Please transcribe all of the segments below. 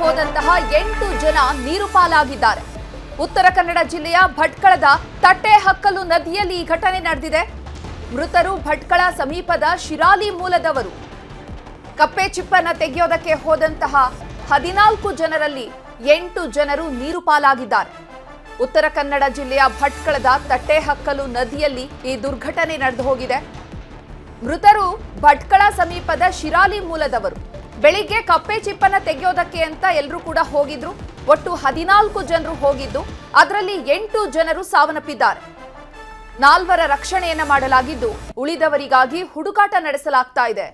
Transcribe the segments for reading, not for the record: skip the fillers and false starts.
ಹೋದಂತಹ 8 ಜನ ನೀರು ಪಾಲಾಗಿದ್ದಾರೆ. ಉತ್ತರ ಕನ್ನಡ ಜಿಲ್ಲೆಯ ಭಟ್ಕಳದ ತಟ್ಟೆಹಕ್ಕಲು ನದಿಯಲ್ಲಿ ಈ ಘಟನೆ ನಡೆದಿದೆ. ಮೃತರು ಭಟ್ಕಳ ಸಮೀಪದ ಶಿರಾಲಿ ಮೂಲದವರು. ಕಪ್ಪೆ ಚಿಪ್ಪನ್ನ ತೆಗೆಯೋದಕ್ಕೆ ಹೋದಂತಹ 14 ಜನರಲ್ಲಿ 8 ಜನರು ನೀರು ಪಾಲಾಗಿದ್ದಾರೆ. ಉತ್ತರ ಕನ್ನಡ ಜಿಲ್ಲೆಯ ಭಟ್ಕಳದ ತಟ್ಟೆಹಕ್ಕಲು ನದಿಯಲ್ಲಿ ಈ ದುರ್ಘಟನೆ ನಡೆದು ಹೋಗಿದೆ. ಮೃತರು ಭಟ್ಕಳ ಸಮೀಪದ ಶಿರಾಲಿ ಮೂಲದವರು. ಬೆಳಿಗ್ಗೆ ಕಪ್ಪೆ ಚಿಪ್ಪನ್ನ ತೆಗೆಯೋದಕ್ಕೆ ಅಂತ ಎಲ್ಲರೂ ಕೂಡ ಹೋಗಿದ್ರು. ಒಟ್ಟು 14 ಜನರು ಹೋಗಿದ್ದು, ಅದರಲ್ಲಿ 8 ಜನರು ಸಾವನ್ನಪ್ಪಿದ್ದಾರೆ. 4 ರಕ್ಷಣೆಯನ್ನ ಮಾಡಲಾಗಿದ್ದು, ಉಳಿದವರಿಗಾಗಿ ಹುಡುಕಾಟ ನಡೆಸಲಾಗ್ತಾ ಇದೆ.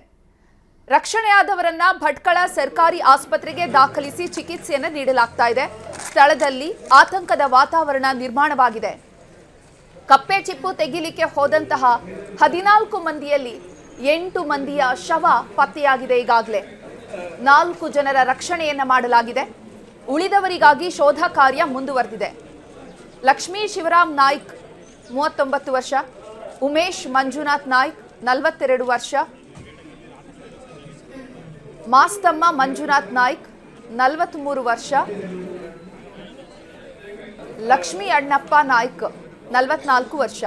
ರಕ್ಷಣೆಯಾದವರನ್ನ ಭಟ್ಕಳ ಸರ್ಕಾರಿ ಆಸ್ಪತ್ರೆಗೆ ದಾಖಲಿಸಿ ಚಿಕಿತ್ಸೆಯನ್ನು ನೀಡಲಾಗ್ತಾ ಇದೆ. ಸ್ಥಳದಲ್ಲಿ ಆತಂಕದ ವಾತಾವರಣ ನಿರ್ಮಾಣವಾಗಿದೆ. ಕಪ್ಪೆ ಚಿಪ್ಪು ತೆಗಿಲಿಕ್ಕೆ ಹೋದಂತಹ 14 ಮಂದಿಯಲ್ಲಿ 8 ಮಂದಿಯ ಶವ ಪತ್ತೆಯಾಗಿದೆ. ಈಗಾಗಲೇ 4 ಜನರ ರಕ್ಷಣೆಯನ್ನ ಮಾಡಲಾಗಿದೆ. ಉಳಿದವರಿಗಾಗಿ ಶೋಧ ಕಾರ್ಯ ಮುಂದುವರೆದಿದೆ. ಲಕ್ಷ್ಮೀ ಶಿವರಾಮ್ ನಾಯ್ಕ್ 39 ವರ್ಷ, ಉಮೇಶ್ ಮಂಜುನಾಥ್ ನಾಯ್ಕ್ 42 ವರ್ಷ, ಮಾಸ್ತಮ್ಮ ಮಂಜುನಾಥ್ ನಾಯ್ಕ್ 43 ವರ್ಷ, ಲಕ್ಷ್ಮೀ ಅಣ್ಣಪ್ಪ ನಾಯ್ಕ್ 44 ವರ್ಷ.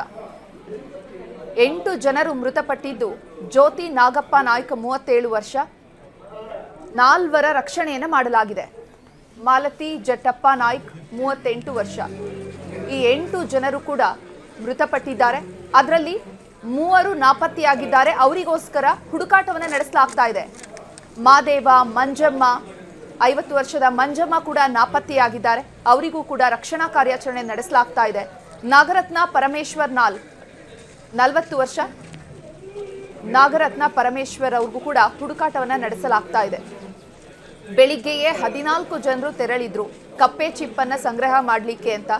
8 ಜನರು ಮೃತಪಟ್ಟಿದ್ದು, ಜ್ಯೋತಿ ನಾಗಪ್ಪ ನಾಯ್ಕ್ 37 ವರ್ಷ. 4 ರಕ್ಷಣೆಯನ್ನು ಮಾಡಲಾಗಿದೆ. ಮಾಲತಿ ಜಟ್ಟಪ್ಪ ನಾಯ್ಕ್ 38 ವರ್ಷ. ಈ 8 ಜನರು ಕೂಡ ಮೃತಪಟ್ಟಿದ್ದಾರೆ. ಅದರಲ್ಲಿ 3 ನಾಪತ್ತೆಯಾಗಿದ್ದಾರೆ. ಅವರಿಗೋಸ್ಕರ ಹುಡುಕಾಟವನ್ನು ನಡೆಸಲಾಗ್ತಾ ಇದೆ. ಮಾದೇವ, ಮಂಜಮ್ಮ 50 ವರ್ಷದ ಮಂಜಮ್ಮ ಕೂಡ ನಾಪತ್ತೆಯಾಗಿದ್ದಾರೆ. ಅವರಿಗೂ ಕೂಡ ರಕ್ಷಣಾ ಕಾರ್ಯಾಚರಣೆ ನಡೆಸಲಾಗ್ತಾ ಇದೆ. ನಾಗರತ್ನ ಪರಮೇಶ್ವರ್ 40 ವರ್ಷ. ನಾಗರತ್ನ ಪರಮೇಶ್ವರ್ ಅವ್ರಿಗೂ ಕೂಡ ಹುಡುಕಾಟವನ್ನು ನಡೆಸಲಾಗ್ತಾ ಇದೆ. ಬೆಳಿಗ್ಗೆಯೇ 14 ಜನರು ತೆರಳಿದ್ರು ಕಪ್ಪೆ ಚಿಪ್ಪನ್ನ ಸಂಗ್ರಹ ಮಾಡಲಿಕ್ಕೆ ಅಂತ.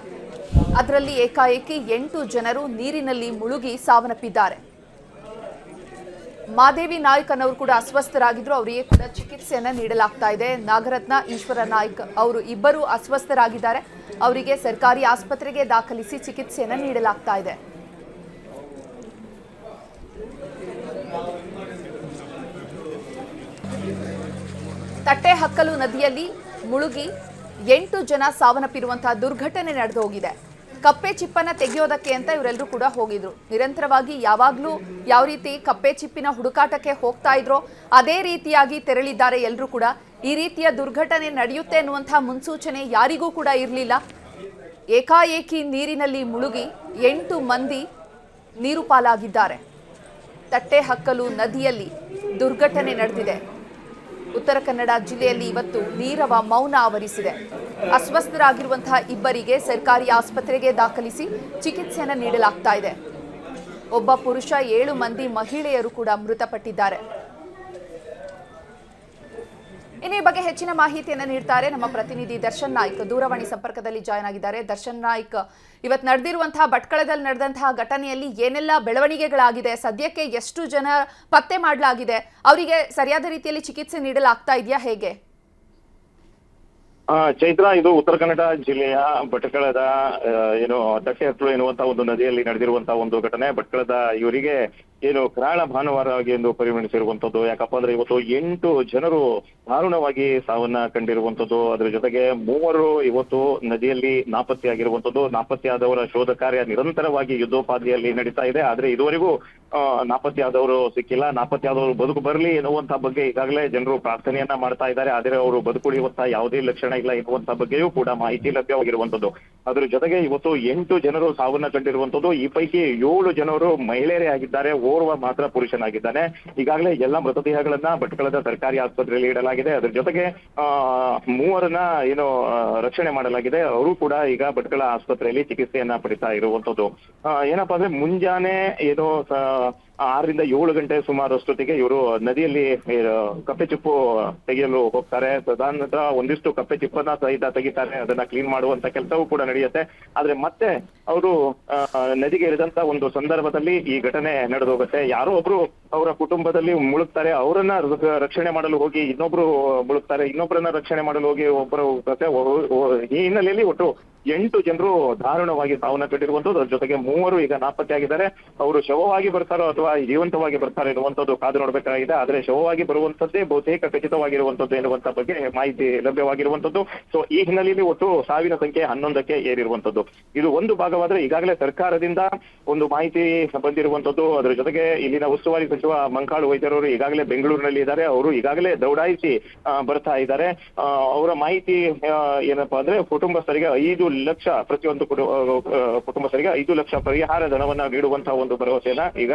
ಅದರಲ್ಲಿ ಏಕಾಏಕಿ 8 ಜನರು ನೀರಿನಲ್ಲಿ ಮುಳುಗಿ ಸಾವನ್ನಪ್ಪಿದ್ದಾರೆ. ಮಾದೇವಿ ನಾಯ್ಕ್ ಅನ್ನೋರು ಕೂಡ ಅಸ್ವಸ್ಥರಾಗಿದ್ರು. ಅವರಿಗೆ ಕೂಡ ಚಿಕಿತ್ಸೆಯನ್ನ ನೀಡಲಾಗ್ತಾ ಇದೆ. ನಾಗರತ್ನ ಈಶ್ವರ ನಾಯ್ಕ್ ಅವರು ಇಬ್ಬರು ಅಸ್ವಸ್ಥರಾಗಿದ್ದಾರೆ. ಅವರಿಗೆ ಸರ್ಕಾರಿ ಆಸ್ಪತ್ರೆಗೆ ದಾಖಲಿಸಿ ಚಿಕಿತ್ಸೆಯನ್ನ ನೀಡಲಾಗ್ತಾ ಇದೆ. ತಟ್ಟೆಹಕ್ಕಲು ನದಿಯಲ್ಲಿ ಮುಳುಗಿ 8 ಜನ ಸಾವನ್ನಪ್ಪಿರುವಂತಹ ದುರ್ಘಟನೆ ನಡೆದು ಹೋಗಿದೆ. ಕಪ್ಪೆ ಚಿಪ್ಪನ್ನ ತೆಗೆಯೋದಕ್ಕೆ ಅಂತ ಇವರೆಲ್ಲರೂ ಕೂಡ ಹೋಗಿದ್ರು. ನಿರಂತರವಾಗಿ ಯಾವಾಗಲೂ ಯಾವ ರೀತಿ ಕಪ್ಪೆ ಚಿಪ್ಪಿನ ಹುಡುಕಾಟಕ್ಕೆ ಹೋಗ್ತಾ ಇದ್ರೋ ಅದೇ ರೀತಿಯಾಗಿ ತೆರಳಿದ್ದಾರೆ ಎಲ್ಲರೂ ಕೂಡ. ಈ ರೀತಿಯ ದುರ್ಘಟನೆ ನಡೆಯುತ್ತೆ ಅನ್ನುವಂತಹ ಮುನ್ಸೂಚನೆ ಯಾರಿಗೂ ಕೂಡ ಇರಲಿಲ್ಲ. ಏಕಾಏಕಿ ನೀರಿನಲ್ಲಿ ಮುಳುಗಿ 8 ಮಂದಿ ನೀರು ಪಾಲಾಗಿದ್ದಾರೆ. ತಟ್ಟೆಹಕ್ಕಲು ನದಿಯಲ್ಲಿ ದುರ್ಘಟನೆ ನಡೆದಿದೆ. ಉತ್ತರ ಕನ್ನಡ ಜಿಲ್ಲೆಯಲ್ಲಿ ಇವತ್ತು ನೀರವ ಮೌನ ಆವರಿಸಿದೆ. ಅಸ್ವಸ್ಥರಾಗಿರುವಂತಹ ಇಬ್ಬರಿಗೆ ಸರ್ಕಾರಿ ಆಸ್ಪತ್ರೆಗೆ ದಾಖಲಿಸಿ ಚಿಕಿತ್ಸೆಯನ್ನು ನೀಡಲಾಗ್ತಾ ಇದೆ. ಒಬ್ಬ ಪುರುಷ, 7 ಮಂದಿ ಮಹಿಳೆಯರು ಕೂಡ ಮೃತಪಟ್ಟಿದ್ದಾರೆ. ಇನ್ನು ಈ ಬಗ್ಗೆ ಹೆಚ್ಚಿನ ಮಾಹಿತಿಯನ್ನು ನೀಡ್ತಾರೆ ನಮ್ಮ ಪ್ರತಿನಿಧಿ ದರ್ಶನ್ ನಾಯ್ಕ್. ದೂರವಾಣಿ ಸಂಪರ್ಕದಲ್ಲಿ ಜಾಯ್ನ್ ಆಗಿದ್ದಾರೆ. ದರ್ಶನ್ ನಾಯ್ಕ್, ಇವತ್ತು ನಡೆದಿರುವಂತಹ ಭಟ್ಕಳದಲ್ಲಿ ನಡೆದಂತಹ ಘಟನೆಯಲ್ಲಿ ಏನೆಲ್ಲ ಬೆಳವಣಿಗೆಗಳಾಗಿದೆ, ಸದ್ಯಕ್ಕೆ ಎಷ್ಟು ಜನ ಪತ್ತೆ ಮಾಡಲಾಗಿದೆ, ಅವರಿಗೆ ಸರಿಯಾದ ರೀತಿಯಲ್ಲಿ ಚಿಕಿತ್ಸೆ ನೀಡಲಾಗ್ತಾ ಇದೆಯಾ, ಹೇಗೆ? ಚೈತ್ರ, ಇದು ಉತ್ತರ ಕನ್ನಡ ಜಿಲ್ಲೆಯ ಭಟ್ಕಳದ ತಟ್ಟೆಹಕ್ಕಲು ಎನ್ನುವಂತಹ ಒಂದು ನದಿಯಲ್ಲಿ ನಡೆದಿರುವಂತಹ ಒಂದು ಘಟನೆ. ಭಟ್ಕಳದ ಇವರಿಗೆ ಕರಾಳ ಭಾನುವಾರವಾಗಿ ಎಂದು ಪರಿಗಣಿಸಿರುವಂತದ್ದು. ಯಾಕಪ್ಪ ಅಂದ್ರೆ ಇವತ್ತು 8 ಜನರು ದಾರುಣವಾಗಿ ಸಾವನ್ನ ಕಂಡಿರುವಂತದ್ದು. ಅದರ ಜೊತೆಗೆ 3 ಇವತ್ತು ನದಿಯಲ್ಲಿ ನಾಪತ್ತೆಯಾಗಿರುವಂತದ್ದು. ನಾಪತ್ತೆಯಾದವರ ಶೋಧ ಕಾರ್ಯ ನಿರಂತರವಾಗಿ ಯುದ್ಧೋಪಾದಿಯಲ್ಲಿ ನಡೀತಾ ಇದೆ. ಆದ್ರೆ ಇದುವರೆಗೂ ನಾಪತ್ತೆಯಾದವರು ಸಿಕ್ಕಿಲ್ಲ. ನಾಪತ್ತೆಯಾದವರು ಬದುಕು ಬರಲಿ ಎನ್ನುವಂತ ಬಗ್ಗೆ ಈಗಾಗಲೇ ಜನರು ಪ್ರಾರ್ಥನೆಯನ್ನ ಮಾಡ್ತಾ ಇದ್ದಾರೆ. ಆದರೆ ಅವರು ಬದುಕುಳಿಯುವಂತಹ ಯಾವುದೇ ಲಕ್ಷಣ ಇಲ್ಲ ಎನ್ನುವಂತ ಬಗ್ಗೆಯೂ ಕೂಡ ಮಾಹಿತಿ ಲಭ್ಯವಾಗಿರುವಂತದ್ದು. ಅದರ ಜೊತೆಗೆ ಇವತ್ತು 8 ಜನರು ಸಾವನ್ನ ಕಂಡಿರುವಂತದ್ದು. ಈ ಪೈಕಿ 7 ಜನರು ಮಹಿಳೆಯರೇ ಆಗಿದ್ದಾರೆ. ಓರ್ವ ಮಾತ್ರ ಪುರುಷನಾಗಿದ್ದಾನೆ. ಈಗಾಗಲೇ ಎಲ್ಲ ಮೃತದೇಹಗಳನ್ನ ಭಟ್ಕಳದ ಸರ್ಕಾರಿ ಆಸ್ಪತ್ರೆಯಲ್ಲಿ ಇಡಲಾಗಿದೆ. ಅದರ ಜೊತೆಗೆ 3 ರಕ್ಷಣೆ ಮಾಡಲಾಗಿದೆ. ಅವರು ಕೂಡ ಈಗ ಭಟ್ಕಳ ಆಸ್ಪತ್ರೆಯಲ್ಲಿ ಚಿಕಿತ್ಸೆಯನ್ನ ಪಡಿತಾ ಇರುವಂತದ್ದು. ಏನಪ್ಪಾ ಅಂದ್ರೆ ಮುಂಜಾನೆ 6 ರಿಂದ 7 ಗಂಟೆ ಸುಮಾರಷ್ಟೊತ್ತಿಗೆ ಇವರು ನದಿಯಲ್ಲಿ ಕಪ್ಪೆ ಚಿಪ್ಪು ತೆಗೆಯಲು ಹೋಗ್ತಾರೆ. ತದನಂತರ ಒಂದಿಷ್ಟು ಕಪ್ಪೆ ಚಿಪ್ಪನ್ನ ಸಹಿತ ತೆಗಿತಾರೆ. ಅದನ್ನ ಕ್ಲೀನ್ ಮಾಡುವಂತ ಕೆಲಸವೂ ಕೂಡ ನಡೆಯುತ್ತೆ. ಆದ್ರೆ ಮತ್ತೆ ಅವರು ನದಿಗೆ ಇಳಿದಂತ ಒಂದು ಸಂದರ್ಭದಲ್ಲಿ ಈ ಘಟನೆ ನಡೆದು ಹೋಗುತ್ತೆ. ಯಾರೋ ಒಬ್ರು ಅವರ ಕುಟುಂಬದಲ್ಲಿ ಮುಳುಗ್ತಾರೆ. ಅವರನ್ನ ರಕ್ಷಣೆ ಮಾಡಲು ಹೋಗಿ ಇನ್ನೊಬ್ರು ಮುಳುಗ್ತಾರೆ. ಇನ್ನೊಬ್ಬರನ್ನ ರಕ್ಷಣೆ ಮಾಡಲು ಹೋಗಿ ಒಬ್ಬರು ಈ ಹಿನ್ನೆಲೆಯಲ್ಲಿ ಒಟ್ಟು 8 ಜನರು ದಾರುಣವಾಗಿ ಸಾವನ್ನಪ್ಪಿರುವಂತದ್ದು. ಅದ್ರ ಜೊತೆಗೆ 3 ಈಗ ನಾಪತ್ತೆಯಾಗಿದ್ದಾರೆ. ಅವರು ಶವವಾಗಿ ಬರ್ತಾರೋ ಅಥವಾ ಜೀವಂತವಾಗಿ ಬರ್ತಾರೆ ಎನ್ನುವಂಥದ್ದು ಕಾದು ನೋಡಬೇಕಾಗಿದೆ. ಆದ್ರೆ ಶವವಾಗಿ ಬರುವಂತದ್ದೇ ಬಹುತೇಕ ಖಚಿತವಾಗಿರುವಂತದ್ದು ಎನ್ನುವಂತ ಬಗ್ಗೆ ಮಾಹಿತಿ ಲಭ್ಯವಾಗಿರುವಂತದ್ದು. ಸೊ ಈ ಹಿನ್ನೆಲೆಯಲ್ಲಿ ಒಟ್ಟು ಸಾವಿನ ಸಂಖ್ಯೆ 11ಕ್ಕೆ ಏರಿರುವಂತದ್ದು. ಇದು ಒಂದು ಭಾಗವಾದ್ರೆ ಈಗಾಗಲೇ ಸರ್ಕಾರದಿಂದ ಒಂದು ಮಾಹಿತಿ ಬಂದಿರುವಂತದ್ದು. ಅದರ ಜೊತೆಗೆ ಇಲ್ಲಿನ ಉಸ್ತುವಾರಿ ಸಚಿವ ಮಂಕಾಳು ವೈದ್ಯರವರು ಈಗಾಗಲೇ ಬೆಂಗಳೂರಿನಲ್ಲಿ ಇದ್ದಾರೆ. ಅವರು ಈಗಾಗಲೇ ದೌಡಾಯಿಸಿ ಬರ್ತಾ ಇದ್ದಾರೆ. ಅವರ ಮಾಹಿತಿ ಏನಪ್ಪಾ ಅಂದ್ರೆ ಕುಟುಂಬಸ್ಥರಿಗೆ 5 ಲಕ್ಷ ಪ್ರತಿಯೊಂದು ಕುಟುಂಬಸ್ಥರಿಗೆ 5 ಲಕ್ಷ ಪರಿಹಾರ ಧನವನ್ನ ನೀಡುವಂತಹ ಒಂದು ಭರವಸೆಯನ್ನ ಈಗ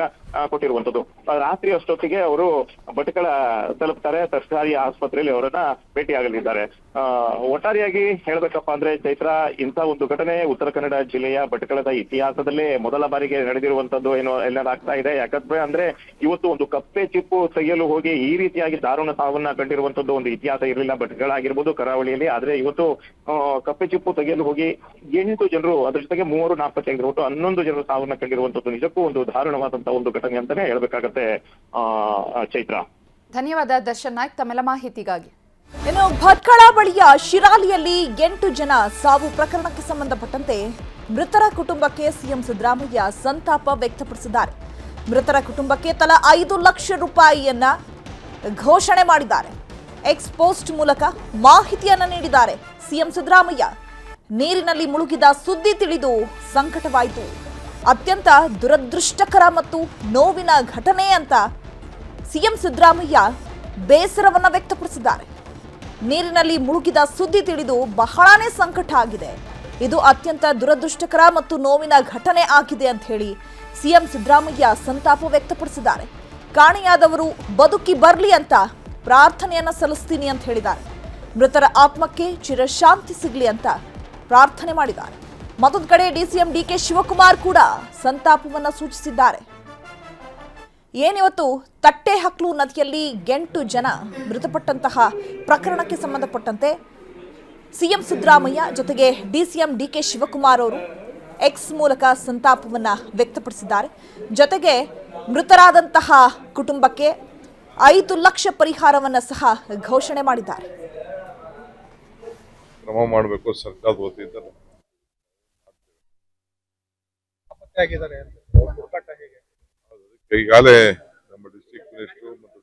ಕೊಟ್ಟಿರುವಂತದ್ದು. ರಾತ್ರಿ ಅಷ್ಟೊತ್ತಿಗೆ ಅವರು ಭಟ್ಕಳ ತಲುಪ್ತಾರೆ. ಸರ್ಕಾರಿ ಆಸ್ಪತ್ರೆಯಲ್ಲಿ ಅವರನ್ನ ಭೇಟಿಯಾಗಲಿದ್ದಾರೆ. ಒಟ್ಟಾರೆಯಾಗಿ ಹೇಳ್ಬೇಕಪ್ಪ ಅಂದ್ರೆ ಚೈತ್ರ, ಇಂಥ ಒಂದು ಘಟನೆ ಉತ್ತರ ಕನ್ನಡ ಜಿಲ್ಲೆಯ ಭಟ್ಕಳದ ಇತಿಹಾಸದಲ್ಲೇ ಮೊದಲ ಬಾರಿಗೆ ನಡೆದಿರುವಂತದ್ದು ಏನೋ ಎಲ್ಲರಾಗ್ತಾ ಇದೆ. ಯಾಕಂದ್ರೆ ಅಂದ್ರೆ ಇವತ್ತು ಒಂದು ಕಪ್ಪೆ ಚಿಪ್ಪು ತೆಗೆಯಲು ಹೋಗಿ ಈ ರೀತಿಯಾಗಿ ದಾರುಣ ಸಾವನ್ನ ಕಂಡಿರುವಂತದ್ದು ಒಂದು ಇತಿಹಾಸ ಇರಲಿಲ್ಲ ಭಟ್ಕಳ ಆಗಿರ್ಬೋದು, ಕರಾವಳಿಯಲ್ಲಿ. ಆದ್ರೆ ಇವತ್ತು ಕಪ್ಪೆ ಚಿಪ್ಪು ತೆಗೆಯಲು ಹೋಗಿ 8 ಜನರು, ಅದ್ರ ಜೊತೆಗೆ 3 ನಾಪತ್ತೆಯಾಗಿದ್ರು. ಒಟ್ಟು 11 ಜನರು ಸಾವನ್ನ ಕಂಡಿರುವಂತದ್ದು ನಿಜಕ್ಕೂ ಒಂದು ದಾರುಣವಾದಂತಹ ಒಂದು ಘಟನೆ ಅಂತಾನೆ ಹೇಳ್ಬೇಕಾಗತ್ತೆ ಚೈತ್ರ. ಧನ್ಯವಾದ ದರ್ಶನ್ ನಾಯ್ಕ್ ತಮ್ಮೆಲ್ಲ ಮಾಹಿತಿಗಾಗಿ. ಇನ್ನು ಭಟ್ಕಳ ಬಳಿಯ ಶಿರಾಲಿಯಲ್ಲಿ 8 ಜನ ಸಾವು ಪ್ರಕರಣಕ್ಕೆ ಸಂಬಂಧಪಟ್ಟಂತೆ ಮೃತರ ಕುಟುಂಬಕ್ಕೆ ಸಿಎಂ ಸಿದ್ದರಾಮಯ್ಯ ಸಂತಾಪ ವ್ಯಕ್ತಪಡಿಸಿದ್ದಾರೆ. ಮೃತರ ಕುಟುಂಬಕ್ಕೆ ತಲಾ 5 ಲಕ್ಷ ರೂಪಾಯಿಯನ್ನ ಘೋಷಣೆ ಮಾಡಿದ್ದಾರೆ. ಎಕ್ಸ್ ಪೋಸ್ಟ್ ಮೂಲಕ ಮಾಹಿತಿಯನ್ನ ನೀಡಿದ್ದಾರೆ ಸಿಎಂ ಸಿದ್ದರಾಮಯ್ಯ. ನೀರಿನಲ್ಲಿ ಮುಳುಗಿದ ಸುದ್ದಿ ತಿಳಿದು ಸಂಕಟವಾಯಿತು. ಅತ್ಯಂತ ದುರದೃಷ್ಟಕರ ಮತ್ತು ನೋವಿನ ಘಟನೆ ಅಂತ ಸಿಎಂ ಸಿದ್ದರಾಮಯ್ಯ ಬೇಸರವನ್ನ ವ್ಯಕ್ತಪಡಿಸಿದ್ದಾರೆ. ನೀರಿನಲ್ಲಿ ಮುಳುಗಿದ ಸುದ್ದಿ ತಿಳಿದು ಬಹಳಾನೇ ಸಂಕಟ ಆಗಿದೆ. ಇದು ಅತ್ಯಂತ ದುರದೃಷ್ಟಕರ ಮತ್ತು ನೋವಿನ ಘಟನೆ ಆಗಿದೆ ಅಂತ ಹೇಳಿ ಸಿಎಂ ಸಿದ್ದರಾಮಯ್ಯ ಸಂತಾಪ ವ್ಯಕ್ತಪಡಿಸಿದ್ದಾರೆ. ಕಾಣೆಯಾದವರು ಬದುಕಿ ಬರ್ಲಿ ಅಂತ ಪ್ರಾರ್ಥನೆಯನ್ನ ಸಲ್ಲಿಸ್ತೀನಿ ಅಂತ ಹೇಳಿದ್ದಾರೆ. ಮೃತರ ಆತ್ಮಕ್ಕೆ ಚಿರಶಾಂತಿ ಸಿಗಲಿ ಅಂತ ಪ್ರಾರ್ಥನೆ ಮಾಡಿದ್ದಾರೆ. ಮತ್ತೊಂದು ಕಡೆ ಡಿಸಿಎಂ ಡಿಕೆ ಶಿವಕುಮಾರ್ ಕೂಡ ಸಂತಾಪವನ್ನ ಸೂಚಿಸಿದ್ದಾರೆ. ಏನಿವತ್ತು ತಟ್ಟೆಹಕ್ಲು ನದಿಯಲ್ಲಿ 8 ಜನ ಮೃತಪಟ್ಟಂತಹ ಪ್ರಕರಣಕ್ಕೆ ಸಂಬಂಧಪಟ್ಟಂತೆ ಸಿಎಂ ಸಿದ್ದರಾಮಯ್ಯ ಜೊತೆಗೆ ಡಿಸಿಎಂ ಡಿಕೆ ಶಿವಕುಮಾರ್ ಅವರು ಎಕ್ಸ್ ಮೂಲಕ ಸಂತಾಪವನ್ನ ವ್ಯಕ್ತಪಡಿಸಿದ್ದಾರೆ. ಜೊತೆಗೆ ಮೃತರಾದಂತಹ ಕುಟುಂಬಕ್ಕೆ 5 ಲಕ್ಷ ಪರಿಹಾರವನ್ನ ಸಹ ಘೋಷಣೆ ಮಾಡಿದ್ದಾರೆ. ಕ್ರಮ ಮಾಡಬೇಕು ಸರ್ಕಾರದ ವತಿಯಿಂದ. ಈಗಾಗಲೇ ನಮ್ಮ ಡಿಸ್ಟ್ರಿಕ್ಟ್ ಮಿನಿಸ್ಟರ್ ಮತ್ತು